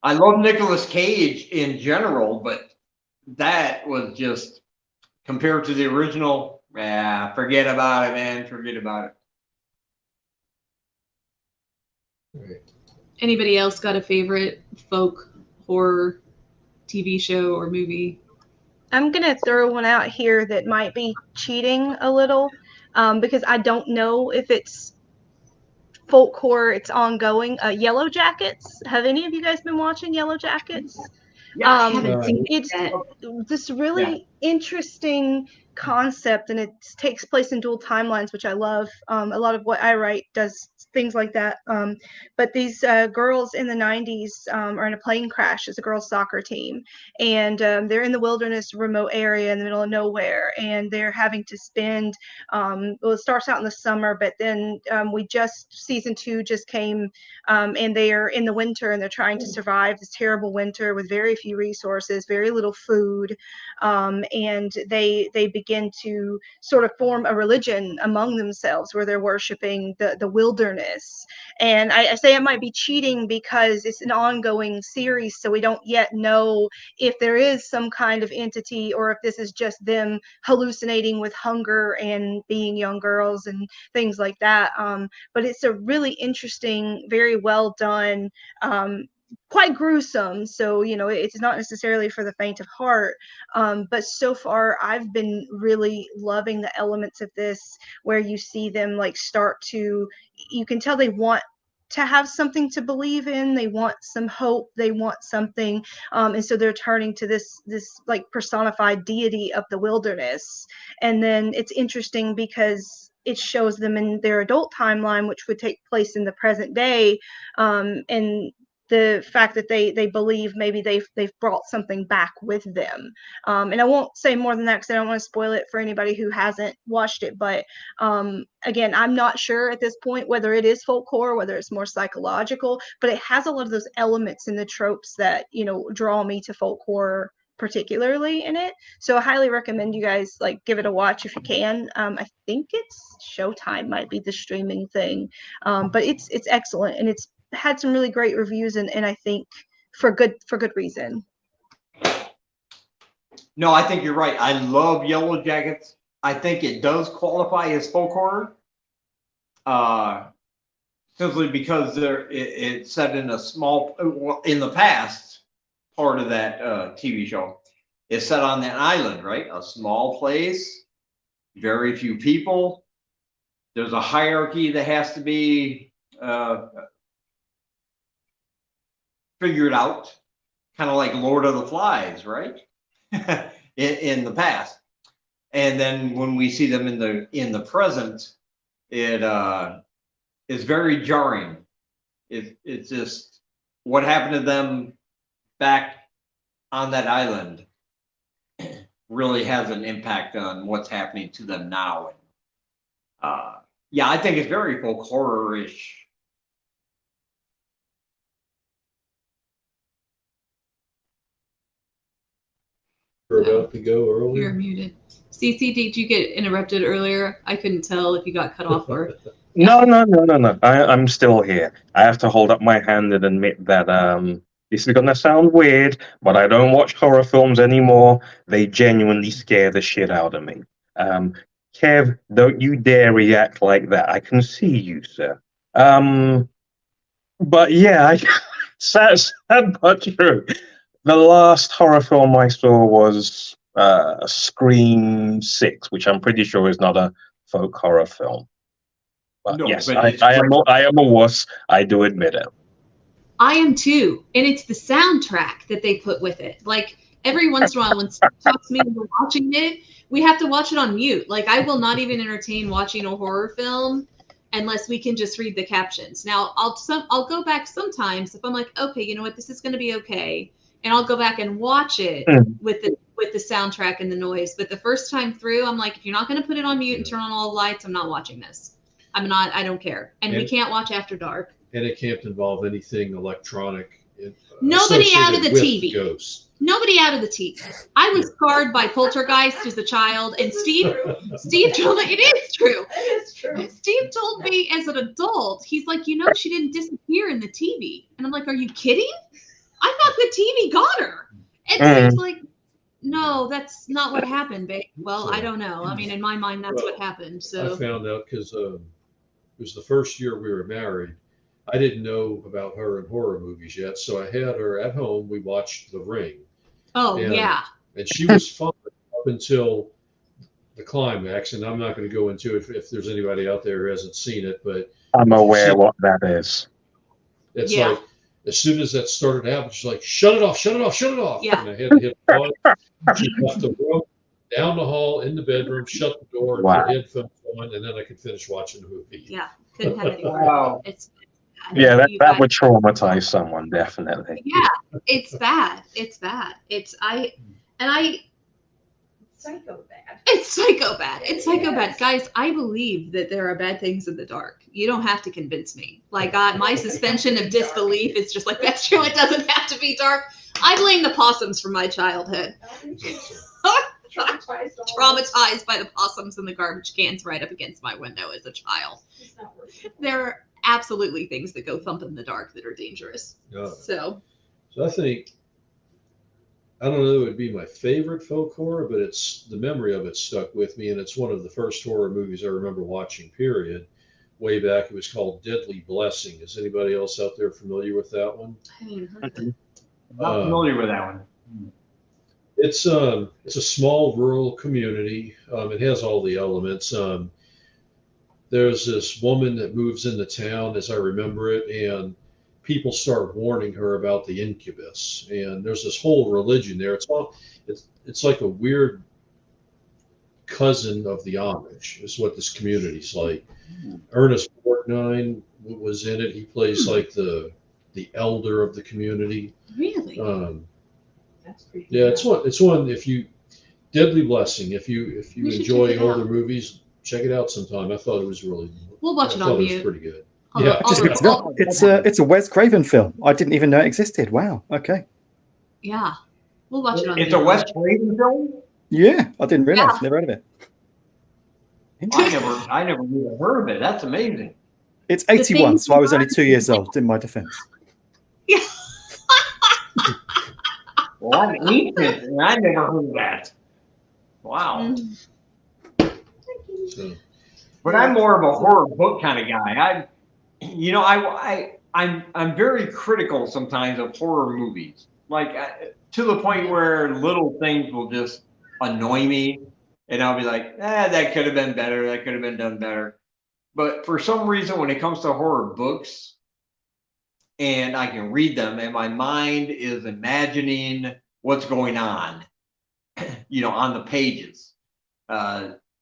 I love Nicolas Cage in general, but that was just compared to the original. Yeah, forget about it, man. Forget about it. Right. Anybody else got a favorite folk horror TV show or movie? I'm gonna throw one out here that might be cheating a little, because I don't know if it's folk horror. It's ongoing. Yellow Jackets. Have any of you guys been watching Yellow Jackets? Yeah, I haven't seen It's it yet. this really interesting concept, and it takes place in dual timelines, which I love. A lot of what I write does things like that. But these girls in the 90s are in a plane crash. It's a girls' soccer team, and they're in the wilderness, remote area in the middle of nowhere, and they're having to spend. Well, it starts out in the summer, but then season 2 just came, and they are in the winter, and they're trying to survive this terrible winter with very few resources, very little food, and they begin to sort of form a religion among themselves where they're worshiping the wilderness. And I say it might be cheating because it's an ongoing series, so we don't yet know if there is some kind of entity or if this is just them hallucinating with hunger and being young girls and things like that. But it's a really interesting, very well done, quite gruesome, so it's not necessarily for the faint of heart, but so far I've been really loving the elements of this where you see them like start to, you can tell they want to have something to believe in, they want some hope, they want something, and so they're turning to this like personified deity of the wilderness. And then it's interesting because it shows them in their adult timeline, which would take place in the present day, and the fact that they believe maybe they've brought something back with them. And I won't say more than that because I don't want to spoil it for anybody who hasn't watched it. But again, I'm not sure at this point whether it is folk horror, whether it's more psychological, but it has a lot of those elements and the tropes that draw me to folk horror particularly in it. So I highly recommend you guys like give it a watch if you can. I think it's Showtime might be the streaming thing, but it's excellent, and it's had some really great reviews, and I think for good reason. No, I think you're right. I love Yellow Jackets. I think it does qualify as folk horror, simply because it's set in a small. Well, in the past, part of that TV show is set on that island, right? A small place, very few people. There's a hierarchy that has to be figured out, kind of like Lord of the Flies, right? in the past, and then when we see them in the present, it is very jarring. It's just what happened to them back on that island really has an impact on what's happening to them now. And yeah, I think it's very folk horror-ish. We're about to go You're earlier. muted. CC, did you get interrupted earlier? I couldn't tell if you got cut off or. No. I'm still here. I have to hold up my hand and admit that this is gonna sound weird, but I don't watch horror films anymore. They genuinely scare the shit out of me. Kev, don't you dare react like that. I can see you, sir. But yeah, sad but true. The last horror film I saw was Scream 6, which I'm pretty sure is not a folk horror film. But No, yes, but I am a wuss. I do admit it. I am too, and it's the soundtrack that they put with it. Like every once in a while, when someone talks to me and we're watching it, we have to watch it on mute. Like I will not even entertain watching a horror film unless we can just read the captions. Now I'll go back sometimes if I'm like, okay, you know what, this is going to be okay, and I'll go back and watch it with with the soundtrack and the noise. But the first time through, I'm like, if you're not going to put it on mute and turn on all the lights, I'm not watching this. I don't care. And we can't watch after dark. And it can't involve anything electronic. Nobody out of the associated TV. with Ghosts. Nobody out of the TV. I was scarred by Poltergeist as a child, and Steve told me it is true. It is true. Steve told me as an adult, he's like, she didn't disappear in the TV, and I'm like, are you kidding? I thought the TV got her. And Steve's like, no, that's not what happened, babe. Well, I don't know. I mean, in my mind, that's what happened. So I found out because it was the first year we were married. I didn't know about her in horror movies yet, so I had her at home. We watched The Ring. Oh, yeah. And she was fun up until the climax, and I'm not going to go into it if there's anybody out there who hasn't seen it, but I'm aware what that is. it's like as soon as that started happening, she's like, shut it off, shut it off, shut it off. Yeah. And I had to hit pause. She left the room, down the hall, in the bedroom, shut the door, and Wow. put headphones on, and then I could finish watching the movie. Yeah. Couldn't have any more. Wow. It's Yeah, you that guys- would traumatize someone, definitely. Yeah, it's bad. It's bad. Psycho bad. It's psycho bad. It's psycho bad. Guys, I believe that there are bad things in the dark. You don't have to convince me. Like, my suspension of disbelief is just like, that's true. It doesn't have to be dark. I blame the possums from my childhood. Traumatized by the possums and the garbage cans right up against my window as a child. It's not worth it. There are absolutely things that go thump in the dark that are dangerous. Yeah. So, So I think, I don't know, it would be my favorite folk horror, but it's the memory of it stuck with me, and it's one of the first horror movies I remember watching, period. Way back, it was called Deadly Blessing. Is anybody else out there familiar with that one? I haven't even heard of it. Not familiar with that one. It's a small rural community. It has all the elements. There's this woman that moves into town, as I remember it, and people start warning her about the incubus. And there's this whole religion there. It's like a weird cousin of the Amish, is what this community's like. Ernest Borgnine was in it. He plays like the elder of the community. Really? That's creepy. Yeah, it's one. If you Deadly Blessing, if you We should enjoy check it older out. movies, check it out sometime. I thought it was really. We'll watch it I on thought it was mute. pretty good. I'll- Yeah. I'll Just look- looked it up. It's a Wes Craven film. I didn't even know it existed. Wow. Okay. Yeah. We'll watch it on It's mute. a Wes Craven film? Yeah, I didn't realize. Yeah. Never heard of it. I never even heard of it. That's amazing. It's 81, things so I was only you 2 years old. In my defense. Well, I'm ancient, and I never heard of that. Wow. Mm. So, But I'm more of a horror book kind of guy. I'm very critical sometimes of horror movies, like to the point where little things will just annoy me, and I'll be like, that could have been better. That could have been done better. But for some reason, when it comes to horror books, and I can read them, and my mind is imagining what's going on, on the pages.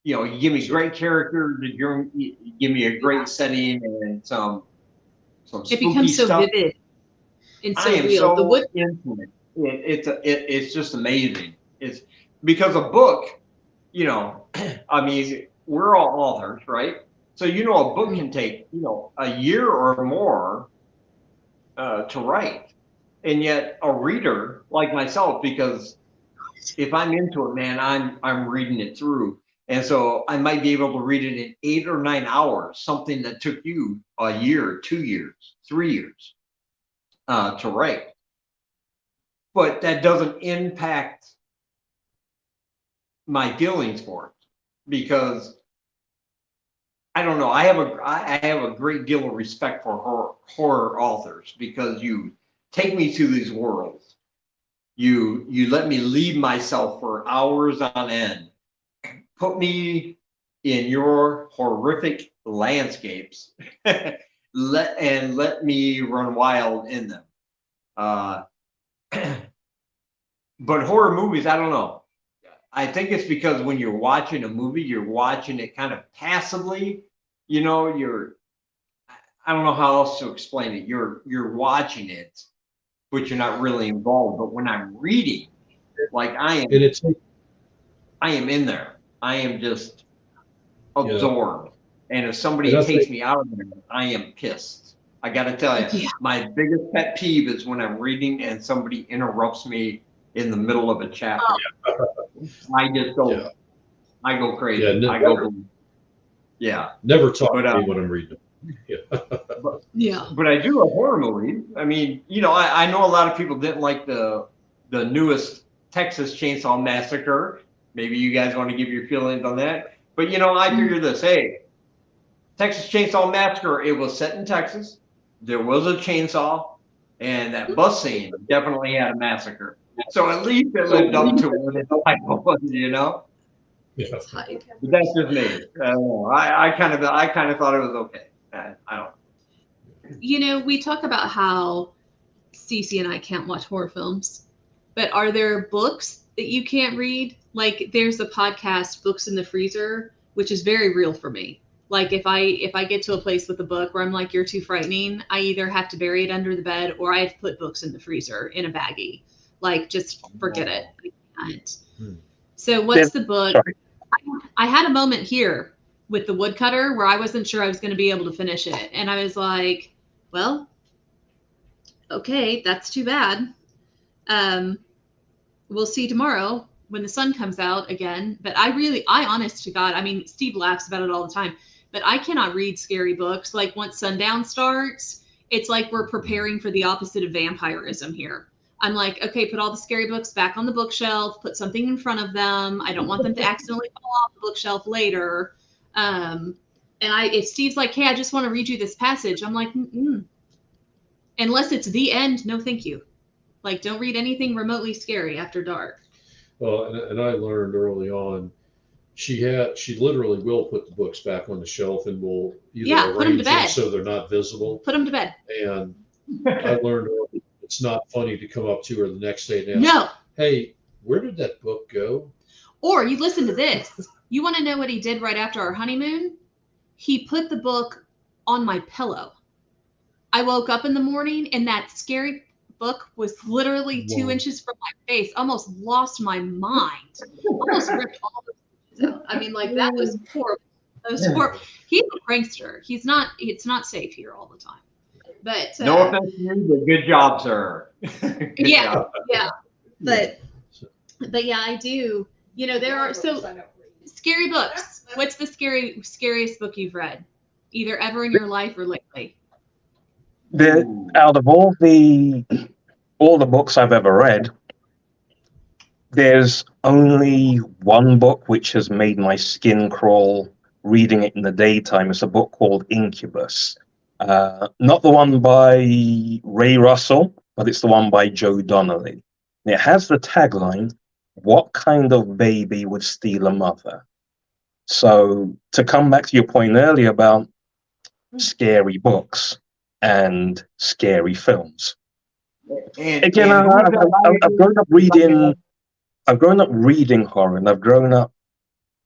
You give me great characters, you give me a great setting, and some It spooky becomes so stuff. vivid and I so am real. so The wood. into it. It's just amazing. It's because a book, I mean, we're all authors, right? So a book can take a year or more to write, and yet a reader like myself, because if I'm into it, man, I'm reading it through. And so I might be able to read it in 8 or 9 hours, something that took you a year, 2 years, 3 years to write. But that doesn't impact my feelings for it, because I don't know. I have a great deal of respect for horror authors, because you take me to these worlds. You let me leave myself for hours on end. Put me in your horrific landscapes, let me run wild in them. But horror movies, I don't know. I think it's because when you're watching a movie, you're watching it kind of passively. I don't know how else to explain it. You're watching it, but you're not really involved. But when I'm reading, Like I And it's am in there. I am just yeah. absorbed. And if somebody And I takes think me out of there, I am pissed. I got to tell you, Yeah. my biggest pet peeve is when I'm reading and somebody interrupts me in the middle of a chapter. I just go, Yeah. I go crazy. Yeah, I go, yeah. never talk But, to me when I'm reading. Yeah. Yeah. But I do a horror movie. I mean, you know, I know a lot of people didn't like the newest Texas Chainsaw Massacre. Maybe you guys want to give your feelings on that. But you know, I figure this, hey, Texas Chainsaw Massacre, it was set in Texas. There was a chainsaw, and that bus scene definitely had a massacre. So at least it lived up to what it was, you know. Yeah. But that's just me. I kind of thought it was okay. I don't. You know, we talk about how Cece and I can't watch horror films, but are there books that you can't read? Like there's a podcast, Books in the Freezer, which is very real for me. Like if I get to a place with a book where I'm like, you're too frightening, I either have to bury it under the bed or I have to put books in the freezer in a baggie. Like just forget it. I can't. So what's the book? Sorry. I had a moment here with the Woodcutter where I wasn't sure I was going to be able to finish it. And I was like, well, okay, that's too bad. We'll see tomorrow when the sun comes out again. But I honest to God, I mean, Steve laughs about it all the time, but I cannot read scary books. Like once sundown starts, it's like we're preparing for the opposite of vampirism here. I'm like, okay, put all the scary books back on the bookshelf, put something in front of them. I don't want them to accidentally fall off the bookshelf later. And if Steve's like, hey, I just want to read you this passage, I'm like, unless it's the end, no, thank you. Like, don't read anything remotely scary after dark. Well, and I learned early on, she literally will put the books back on the shelf and will either put them to arrange bed. them so they're not visible. Put them to bed. And I learned early, it's not funny to come up to her the next day and ask, No. hey, where did that book go? Or you listen to this. You want to know what he did right after our honeymoon? He put the book on my pillow. I woke up in the morning and that scary book was literally 2 inches from my face. Almost lost my mind. Almost ripped all the pieces out. I mean, like that was horrible. That was horrible. He's a prankster. It's not safe here all the time. But No offense to you, but good job, sir. Good job. Yeah. But yeah, I do. You know, there are scary books. What's the scariest book you've read, either ever in your life or lately? Out of all the books I've ever read, there's only one book which has made my skin crawl reading it in the daytime. It's a book called Incubus. Not the one by Ray Russell, but it's the one by Joe Donnelly. It has the tagline, "What kind of baby would steal a mother?" So to come back to your point earlier about scary books and scary films. Again, I've grown up reading. I've grown up reading horror, and I've grown up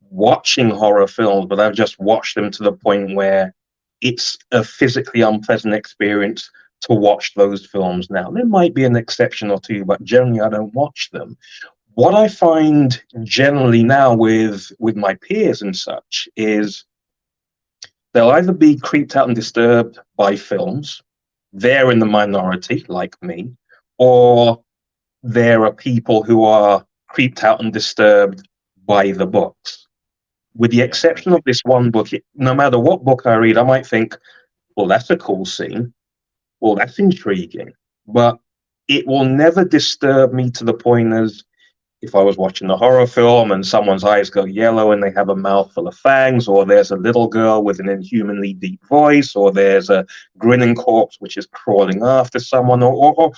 watching horror films, but I've just watched them to the point where it's a physically unpleasant experience to watch those films now. There might be an exception or two, but generally I don't watch them. What I find generally now with my peers and such is they'll either be creeped out and disturbed by films, they're in the minority, like me, or there are people who are creeped out and disturbed by the books. With the exception of this one book, no matter what book I read, I might think, well, that's a cool scene. Well, that's intriguing. But it will never disturb me to the point as if I was watching a horror film and someone's eyes go yellow and they have a mouth full of fangs, or there's a little girl with an inhumanly deep voice, or there's a grinning corpse which is crawling after someone, or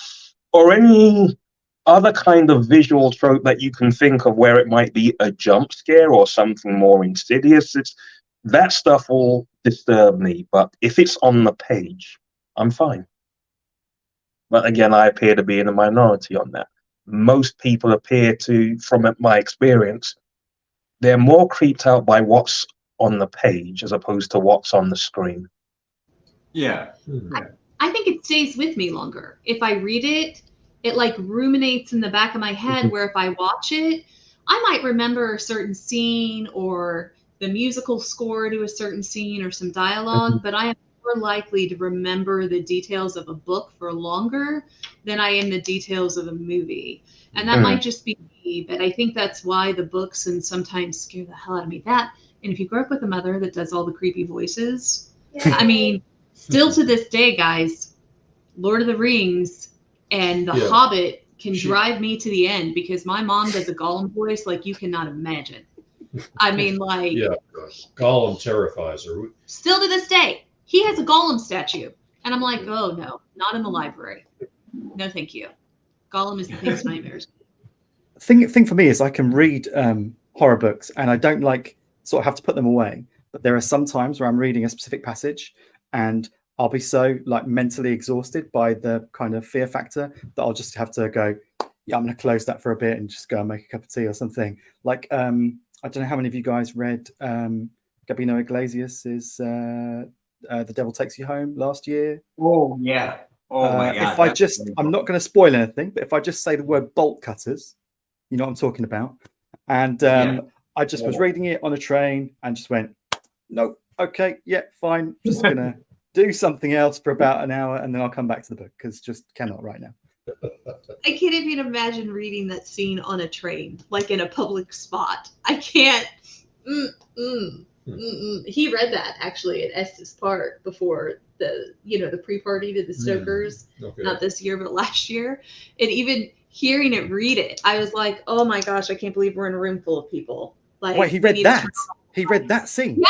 any other kind of visual trope that you can think of where it might be a jump scare or something more insidious. That stuff will disturb me, but if it's on the page, I'm fine. But again, I appear to be in a minority on that. Most people appear to, from my experience, they're more creeped out by what's on the page as opposed to what's on the screen. Yeah. I think it stays with me longer. If I read it, it like ruminates in the back of my head where if I watch it, I might remember a certain scene or the musical score to a certain scene or some dialogue, but I am more likely to remember the details of a book for longer than I am the details of a movie. And that might just be me, but I think that's why the books and sometimes scare the hell out of me. That, and if you grew up with a mother that does all the creepy voices, I mean, still to this day, guys, Lord of the Rings and The Hobbit can drive me to the end because my mom does a Gollum voice like you cannot imagine. I mean, like, Gollum terrifies her. Still to this day, he has a Gollum statue, and I'm like, oh no, not in the library. No, thank you. Gollum is the thing's nightmares. Thing for me is I can read horror books, and I don't like sort of have to put them away. But there are some times where I'm reading a specific passage, and I'll be so like mentally exhausted by the kind of fear factor that I'll just have to go, yeah, I'm going to close that for a bit and just go and make a cup of tea or something. Like, I don't know how many of you guys read Gabino Iglesias's The Devil Takes You Home last year. Oh, yeah. Oh, my God. If I just, I'm not going to spoil anything, but if I just say the word bolt cutters, you know what I'm talking about. And I just was reading it on a train and just went, nope, okay, yeah, fine. Just going to do something else for about an hour and then I'll come back to the book because just cannot right now. I can't even imagine reading that scene on a train, like in a public spot. I can't. He read that actually at Estes Park before the pre-party to the Stokers, not this year, but last year. And even hearing it read it, I was like, oh my gosh, I can't believe we're in a room full of people. Like, wait, he read that? He read that scene?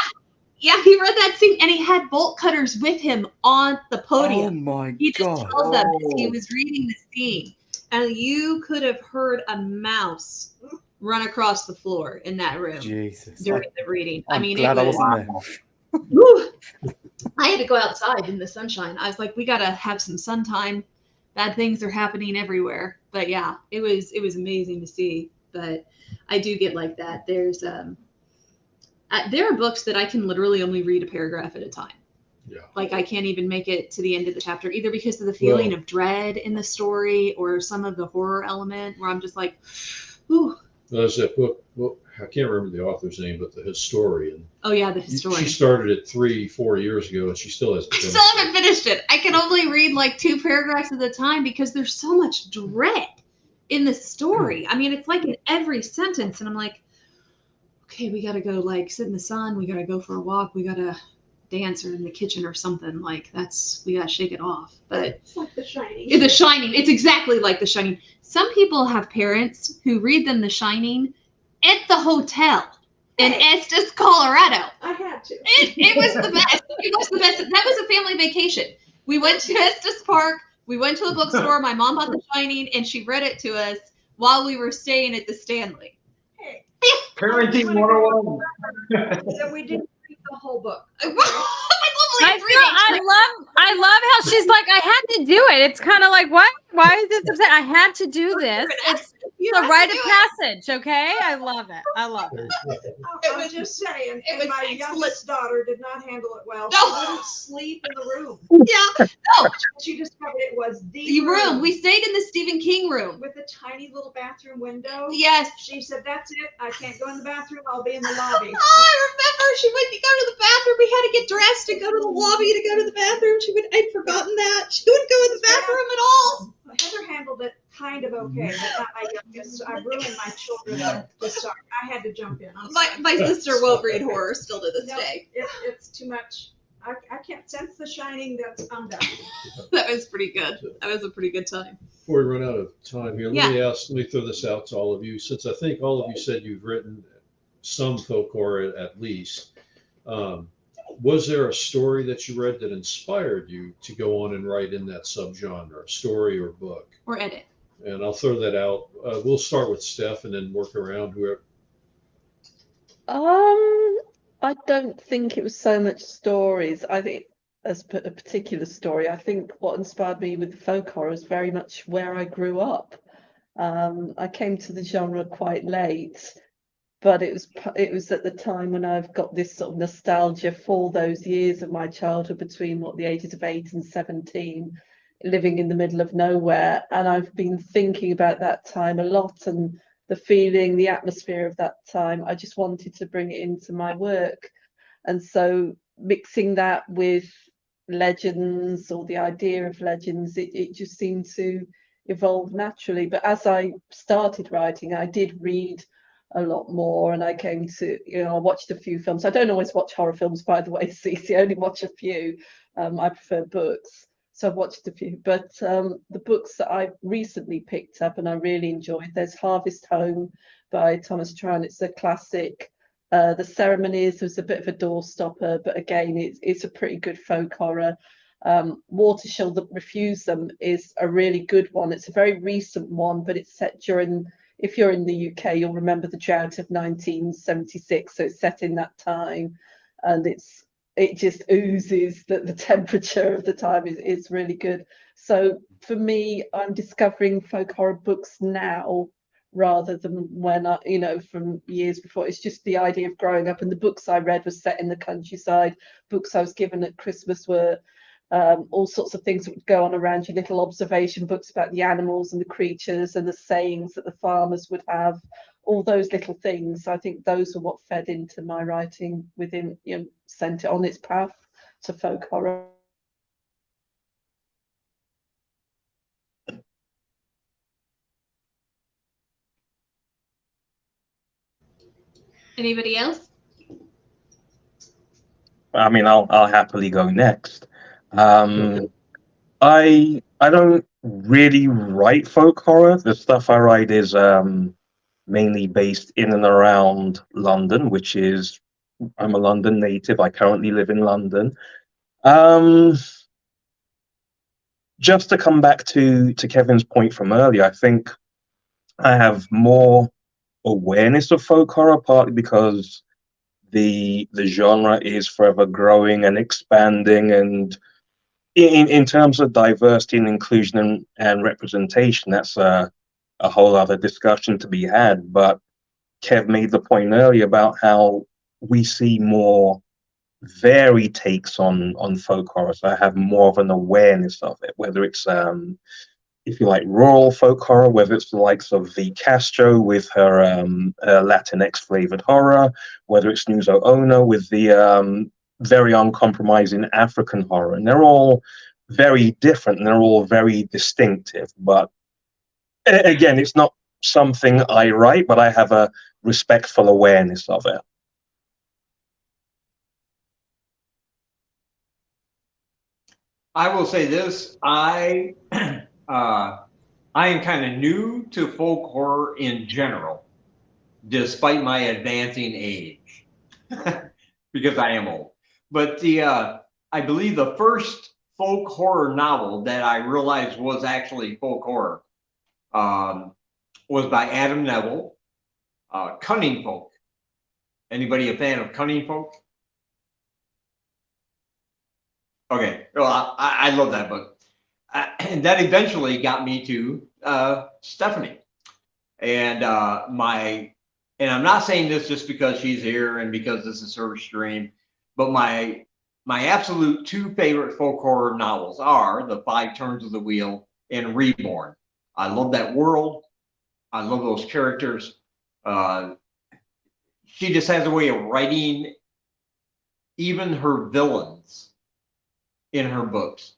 Yeah, he read that scene, and he had bolt cutters with him on the podium. Oh my God. He just tells them as he was reading the scene. And you could have heard a mouse run across the floor in that room during the reading. I'm glad I wasn't there. I had to go outside in the sunshine. I was like, we got to have some sun time. Bad things are happening everywhere. But yeah, it was amazing to see. But I do get like that. There's there are books that I can literally only read a paragraph at a time. Yeah. Like I can't even make it to the end of the chapter, either because of the feeling of dread in the story or some of the horror element where I'm just like, ooh. There's that book, well, I can't remember the author's name, but The Historian. Oh yeah, The Historian. She started it 3-4 years ago and she still hasn't finished I still haven't finished it. I can only read like 2 paragraphs at a time because there's so much dread in the story. I mean, it's like in every sentence and I'm like, okay, we got to go like sit in the sun. We got to go for a walk. We got to dance or in the kitchen or something. Like we got to shake it off. But it's like The Shining. The Shining. It's exactly like The Shining. Some people have parents who read them The Shining at the hotel in Estes, Colorado. I had to. It was the best. It was the best. That was a family vacation. We went to Estes Park. We went to a bookstore. My mom bought The Shining and she read it to us while we were staying at the Stanley. Parenting 101. So we didn't read the whole book. I love how she's like, I had to do it. It's kind of like, what? Why is this upset? I had to do this. It's a rite of passage, okay? I love it. I love it. I was just saying, my youngest daughter did not handle it well. No. She wouldn't sleep in the room. Yeah. No. She discovered it was the room. We stayed in the Stephen King room. With a tiny little bathroom window. Yes. She said, that's it. I can't go in the bathroom. I'll be in the lobby. Oh, I remember. She went to go to the bathroom. We had to get dressed to go to the lobby to go to the bathroom. I'd forgotten that. She wouldn't go in the bathroom at all. Heather handled it kind of okay, but not my youngest. I ruined my children to start. I had to jump in. My sister won't read horror still to this day. It's too much. I can't sense The Shining. I'm done. That was pretty good. That was a pretty good time. Before we run out of time here, let me throw this out to all of you. Since I think all of you said you've written some folk horror at least, was there a story that you read that inspired you to go on and write in that subgenre, story or book? Or edit. And I'll throw that out. We'll start with Steph and then work around whoever. I don't think it was so much stories. I think as a particular story, I think what inspired me with folk horror is very much where I grew up. I came to the genre quite late, but it was at the time when I've got this sort of nostalgia for those years of my childhood between the ages of 8 and 17 living in the middle of nowhere, and I've been thinking about that time a lot and the feeling, the atmosphere of that time. I just wanted to bring it into my work. And so mixing that with legends, or the idea of legends, it just seemed to evolve naturally. But as I started writing, I did read a lot more, and I came to, I watched a few films. I don't always watch horror films, by the way, Cece. I only watch a few. I prefer books. So I've watched a few, but the books that I recently picked up and I really enjoyed, there's Harvest Home by Thomas Tran. It's a classic. The Ceremonies was a bit of a doorstopper, but again, it's a pretty good folk horror. Water Shall Refuse Them is a really good one. It's a very recent one, but it's set during, if you're in the UK, you'll remember the drought of 1976. So it's set in that time, and it just oozes that the temperature of the time is really good. So for me, I'm discovering folk horror books now rather than when from years before. It's just the idea of growing up, and the books I read were set in the countryside. Books I was given at Christmas were all sorts of things that would go on around you, little observation books about the animals and the creatures and the sayings that the farmers would have, all those little things. I think those are what fed into my writing within, sent it on its path to folk horror. Anybody else? I mean, I'll happily go next. I don't really write folk horror. The stuff I write is mainly based in and around London, which is, I'm a London native. I currently live in London. Just to come back to Kevin's point from earlier, I think I have more awareness of folk horror, partly because the genre is forever growing and expanding, and in terms of diversity and inclusion and representation, that's a whole other discussion to be had. But Kev made the point earlier about how we see more varied takes on folk horror. So I have more of an awareness of it, whether it's if you like rural folk horror, whether it's the likes of V. Castro with her Latinx flavored horror, whether it's Nuzo Ono with the very uncompromising African horror. And they're all very different and they're all very distinctive. But again, it's not something I write, but I have a respectful awareness of it. I will say this, I am kind of new to folk horror in general, despite my advancing age, because I am old. But I believe the first folk horror novel that I realized was actually folk horror was by Adam Neville, Cunning Folk. Anybody a fan of Cunning Folk? Okay, well, I love that book. And that eventually got me to Stephanie. And I'm not saying this just because she's here and because this is her stream, but my absolute two favorite folk horror novels are The Five Turns of the Wheel and Reborn. I love that world. I love those characters. She just has a way of writing even her villains in her books.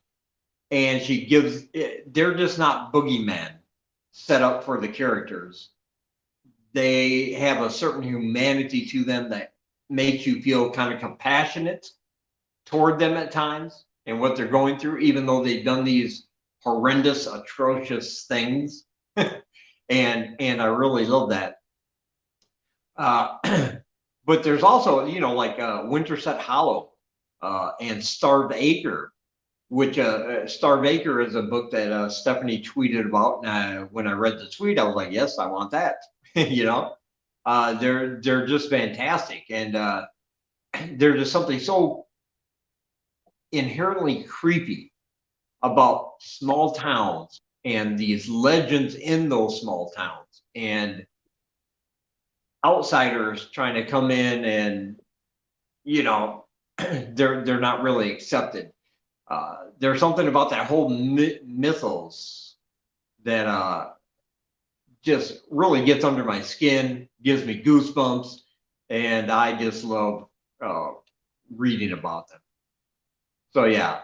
And she gives, they're just not boogeymen set up for the characters. They have a certain humanity to them that makes you feel kind of compassionate toward them at times and what they're going through, even though they've done these horrendous, atrocious things. and I really love that. But there's also, like Winterset Hollow and Starved Acre, which Starved Acre is a book that Stephanie tweeted about. And when I read the tweet, I was like, yes, I want that. They're just fantastic. And there's just something so inherently creepy about small towns and these legends in those small towns and outsiders trying to come in and, they're not really accepted. there's something about that whole mythos that just really gets under my skin, gives me goosebumps, and I just love reading about them. So yeah,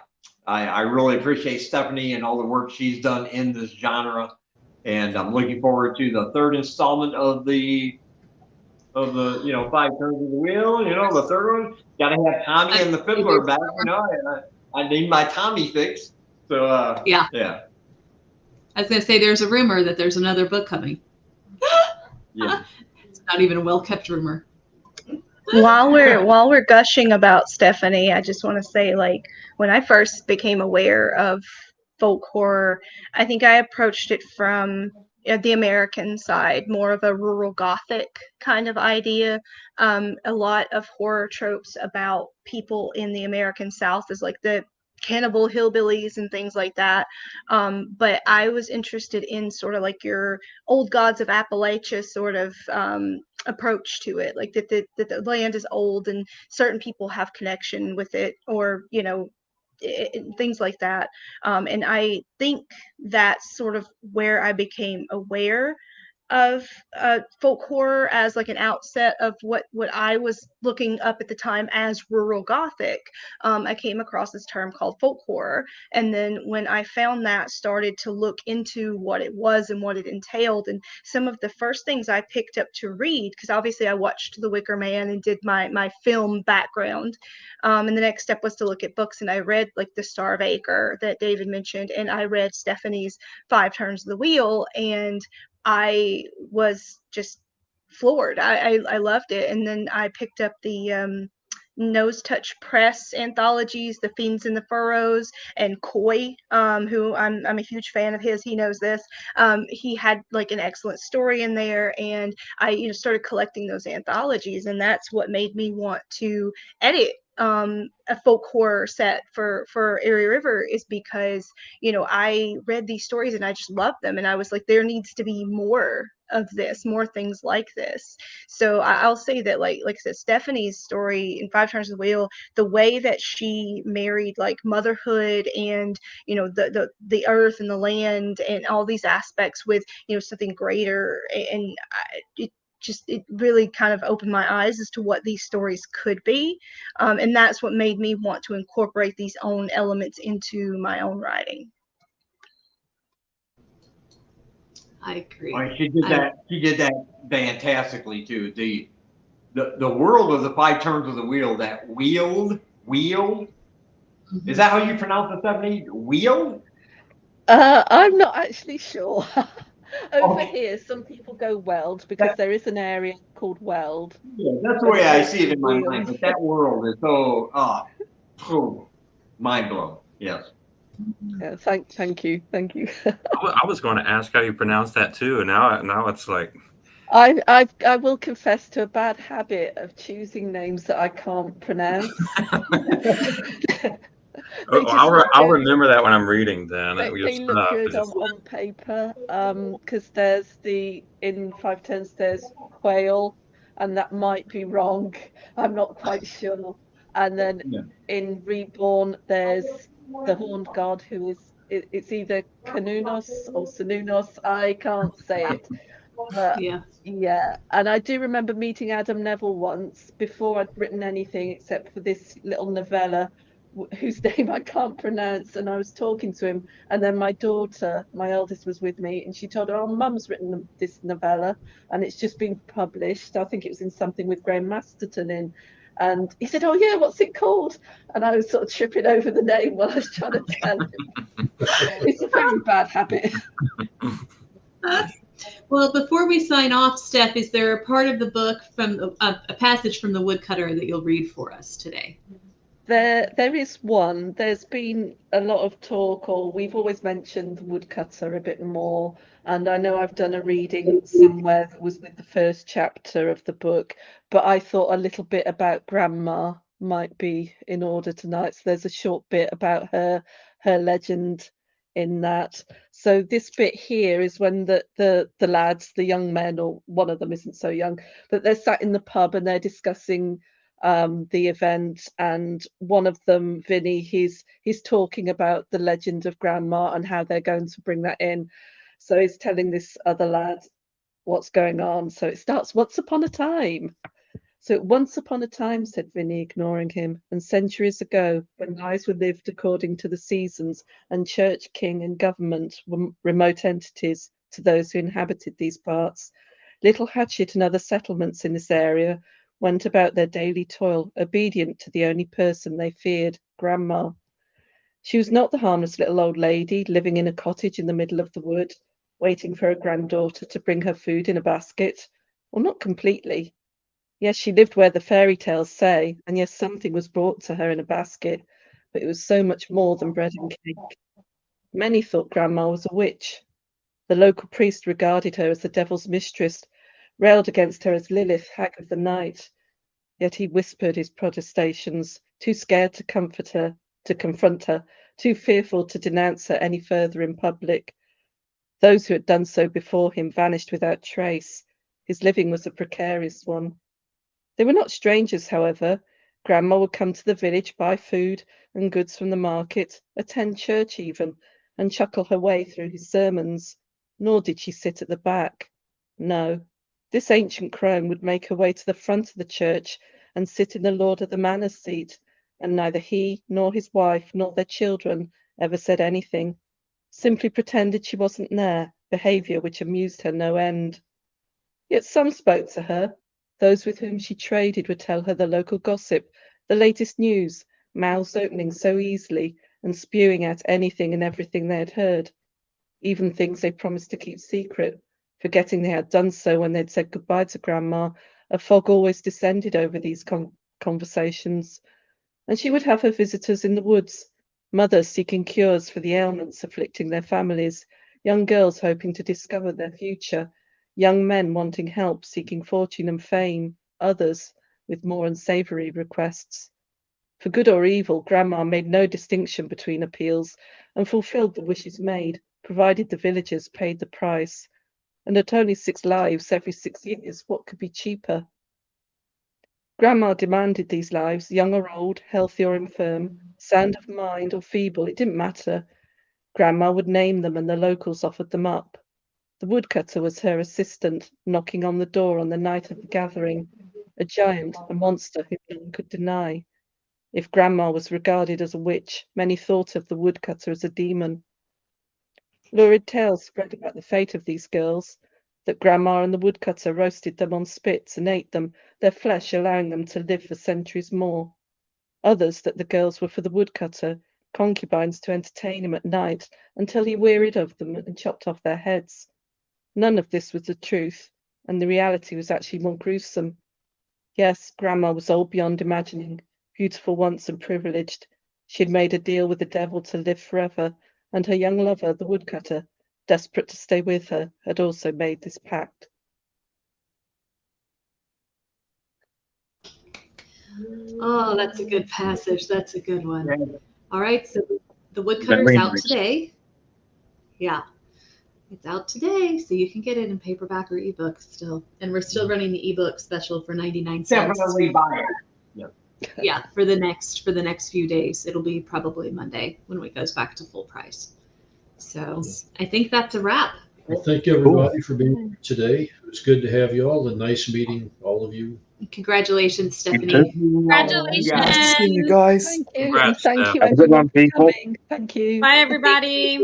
I really appreciate Stephanie and all the work she's done in this genre, and I'm looking forward to the third installment of the 5 turns of the wheel. The third one. Got to have Tommy and the fiddler back. I need my Tommy fix. So yeah. I was gonna say there's a rumor that there's another book coming. Yeah. It's not even a well-kept rumor. While we're gushing about Stephanie, I just want to say, like, when I first became aware of folk horror, I think I approached it from the American side, more of a rural Gothic kind of idea. A lot of horror tropes about people in the American South is like the cannibal hillbillies and things like that. But I was interested in sort of like your old gods of Appalachia sort of approach to it, like that the land is old and certain people have connection with it, or things like that. And I think that's sort of where I became aware of folk horror as like an outset of what I was looking up at the time as rural Gothic. I came across this term called folk horror, and then when I found that, started to look into what it was and what it entailed, and some of the first things I picked up to read, because obviously I watched The Wicker Man and did my film background, and the next step was to look at books, and I read like The Starve Acre that David mentioned, and I read Stephanie's 5 Turns of the Wheel, and I was just floored. I loved it. And then I picked up the Nose Touch Press anthologies, The Fiends in the Furrows, and Coy, who I'm a huge fan of his. He knows this. He had like an excellent story in there, and I started collecting those anthologies, and that's what made me want to edit a folk horror set for Erie River, is because I read these stories and I just loved them, and I was like, there needs to be more of this, more things like this. So I'll say that like I said, Stephanie's story in 5 Turns of the Wheel, the way that she married like motherhood and the earth and the land and all these aspects with something greater, and it really kind of opened my eyes as to what these stories could be, and that's what made me want to incorporate these own elements into my own writing. I agree. She did that fantastically too. The world of the 5 Turns of the Wheel, that wheel. Mm-hmm. Is that how you pronounce it, Stephanie? Wheel? I'm not actually sure. Over here, some people go Weld because there is an area called Weld. Yeah, that's the way I see it in my mind. But that world is so mind blowing. Yes. Yeah, thank you. I was going to ask how you pronounce that too. Now it's like I will confess to a bad habit of choosing names that I can't pronounce. I'll remember that when I'm reading. Then they look good on paper. Because there's in 5 Turns there's quail, and that might be wrong. I'm not quite sure. And then in Reborn there's the horned god, who is it's either Kanunos or Sanunos. I can't say it. But yeah, and I do remember meeting Adam Neville once before I'd written anything except for this little novella whose name I can't pronounce, and I was talking to him, and then my daughter, my eldest, was with me, and she told her, "Oh, Mum's written this novella and it's just been published. I think it was in something with Graham Masterton in." And he said, "Oh yeah, what's it called?" And I was sort of tripping over the name while I was trying to tell him. It's a very bad habit. Well, before we sign off, Steph, is there a part of the book from a passage from the Woodcutter that you'll read for us today? There is one. There's been a lot of talk, or we've always mentioned the Woodcutter a bit more, and I know I've done a reading somewhere that was with the first chapter of the book, but I thought a little bit about Grandma might be in order tonight. So there's a short bit about her legend in that. So this bit here is when the lads, the young men, or one of them isn't so young, but they're sat in the pub and they're discussing the event, and one of them, Vinny, he's talking about the legend of Grandma and how they're going to bring that in. So he's telling this other lad what's going on. So it starts, once upon a time. So once upon a time, said Vinny, ignoring him, and centuries ago, when lives were lived according to the seasons, and church, king, and government were remote entities to those who inhabited these parts, Little Hatchet and other settlements in this area went about their daily toil, obedient to the only person they feared, Grandma. She was not the harmless little old lady living in a cottage in the middle of the wood, waiting for her granddaughter to bring her food in a basket. Well, not completely. Yes, she lived where the fairy tales say, and yes, something was brought to her in a basket, but it was so much more than bread and cake. Many thought Grandma was a witch. The local priest regarded her as the devil's mistress, railed against her as Lilith, hag of the night. Yet he whispered his protestations, too scared to confront her, too fearful to denounce her any further in public. Those who had done so before him vanished without trace. His living was a precarious one. They were not strangers, however. Grandma would come to the village, buy food and goods from the market, attend church even, and chuckle her way through his sermons. Nor did she sit at the back. No, this ancient crone would make her way to the front of the church and sit in the Lord of the Manor's seat, and neither he nor his wife nor their children ever said anything, simply pretended she wasn't there, behaviour which amused her no end. Yet some spoke to her. Those with whom she traded would tell her the local gossip, the latest news, mouths opening so easily and spewing out anything and everything they had heard, even things they promised to keep secret, forgetting they had done so when they'd said goodbye to Grandma. A fog always descended over these conversations, and she would have her visitors in the woods, mothers seeking cures for the ailments afflicting their families, young girls hoping to discover their future, young men wanting help, seeking fortune and fame, others with more unsavoury requests. For good or evil, Grandma made no distinction between appeals and fulfilled the wishes made, provided the villagers paid the price. And at only 6 lives every 6 years, what could be cheaper? Grandma demanded these lives, young or old, healthy or infirm, sound of mind or feeble, it didn't matter. Grandma would name them and the locals offered them up. The woodcutter was her assistant, knocking on the door on the night of the gathering, a giant, a monster whom no one could deny. If Grandma was regarded as a witch, many thought of the woodcutter as a demon. Lurid tales spread about the fate of these girls, that Grandma and the woodcutter roasted them on spits and ate them, their flesh allowing them to live for centuries more. Others that the girls were for the woodcutter, concubines to entertain him at night until he wearied of them and chopped off their heads. None of this was the truth, and the reality was actually more gruesome. Yes, Grandma was old beyond imagining, beautiful once and privileged. She had made a deal with the devil to live forever, and her young lover, the woodcutter, desperate to stay with her, had also made this pact. Oh, that's a good passage. That's a good one. All right, so the Woodcutter's Very out nice. today. Yeah, it's out today, so you can get it in paperback or ebook still. And we're still running the ebook special for 99 cents. Definitely buy it. Yeah, for the next few days. It'll be probably Monday when it goes back to full price. So I think that's a wrap. Well, thank everybody for being here today. It was good to have you all and nice meeting all of you. Congratulations, Stephanie. Congratulations. Nice to see you guys. Thank you, and Congrats, thank Steph. you Have a good everyone one, for people. coming. Thank you. Bye, everybody.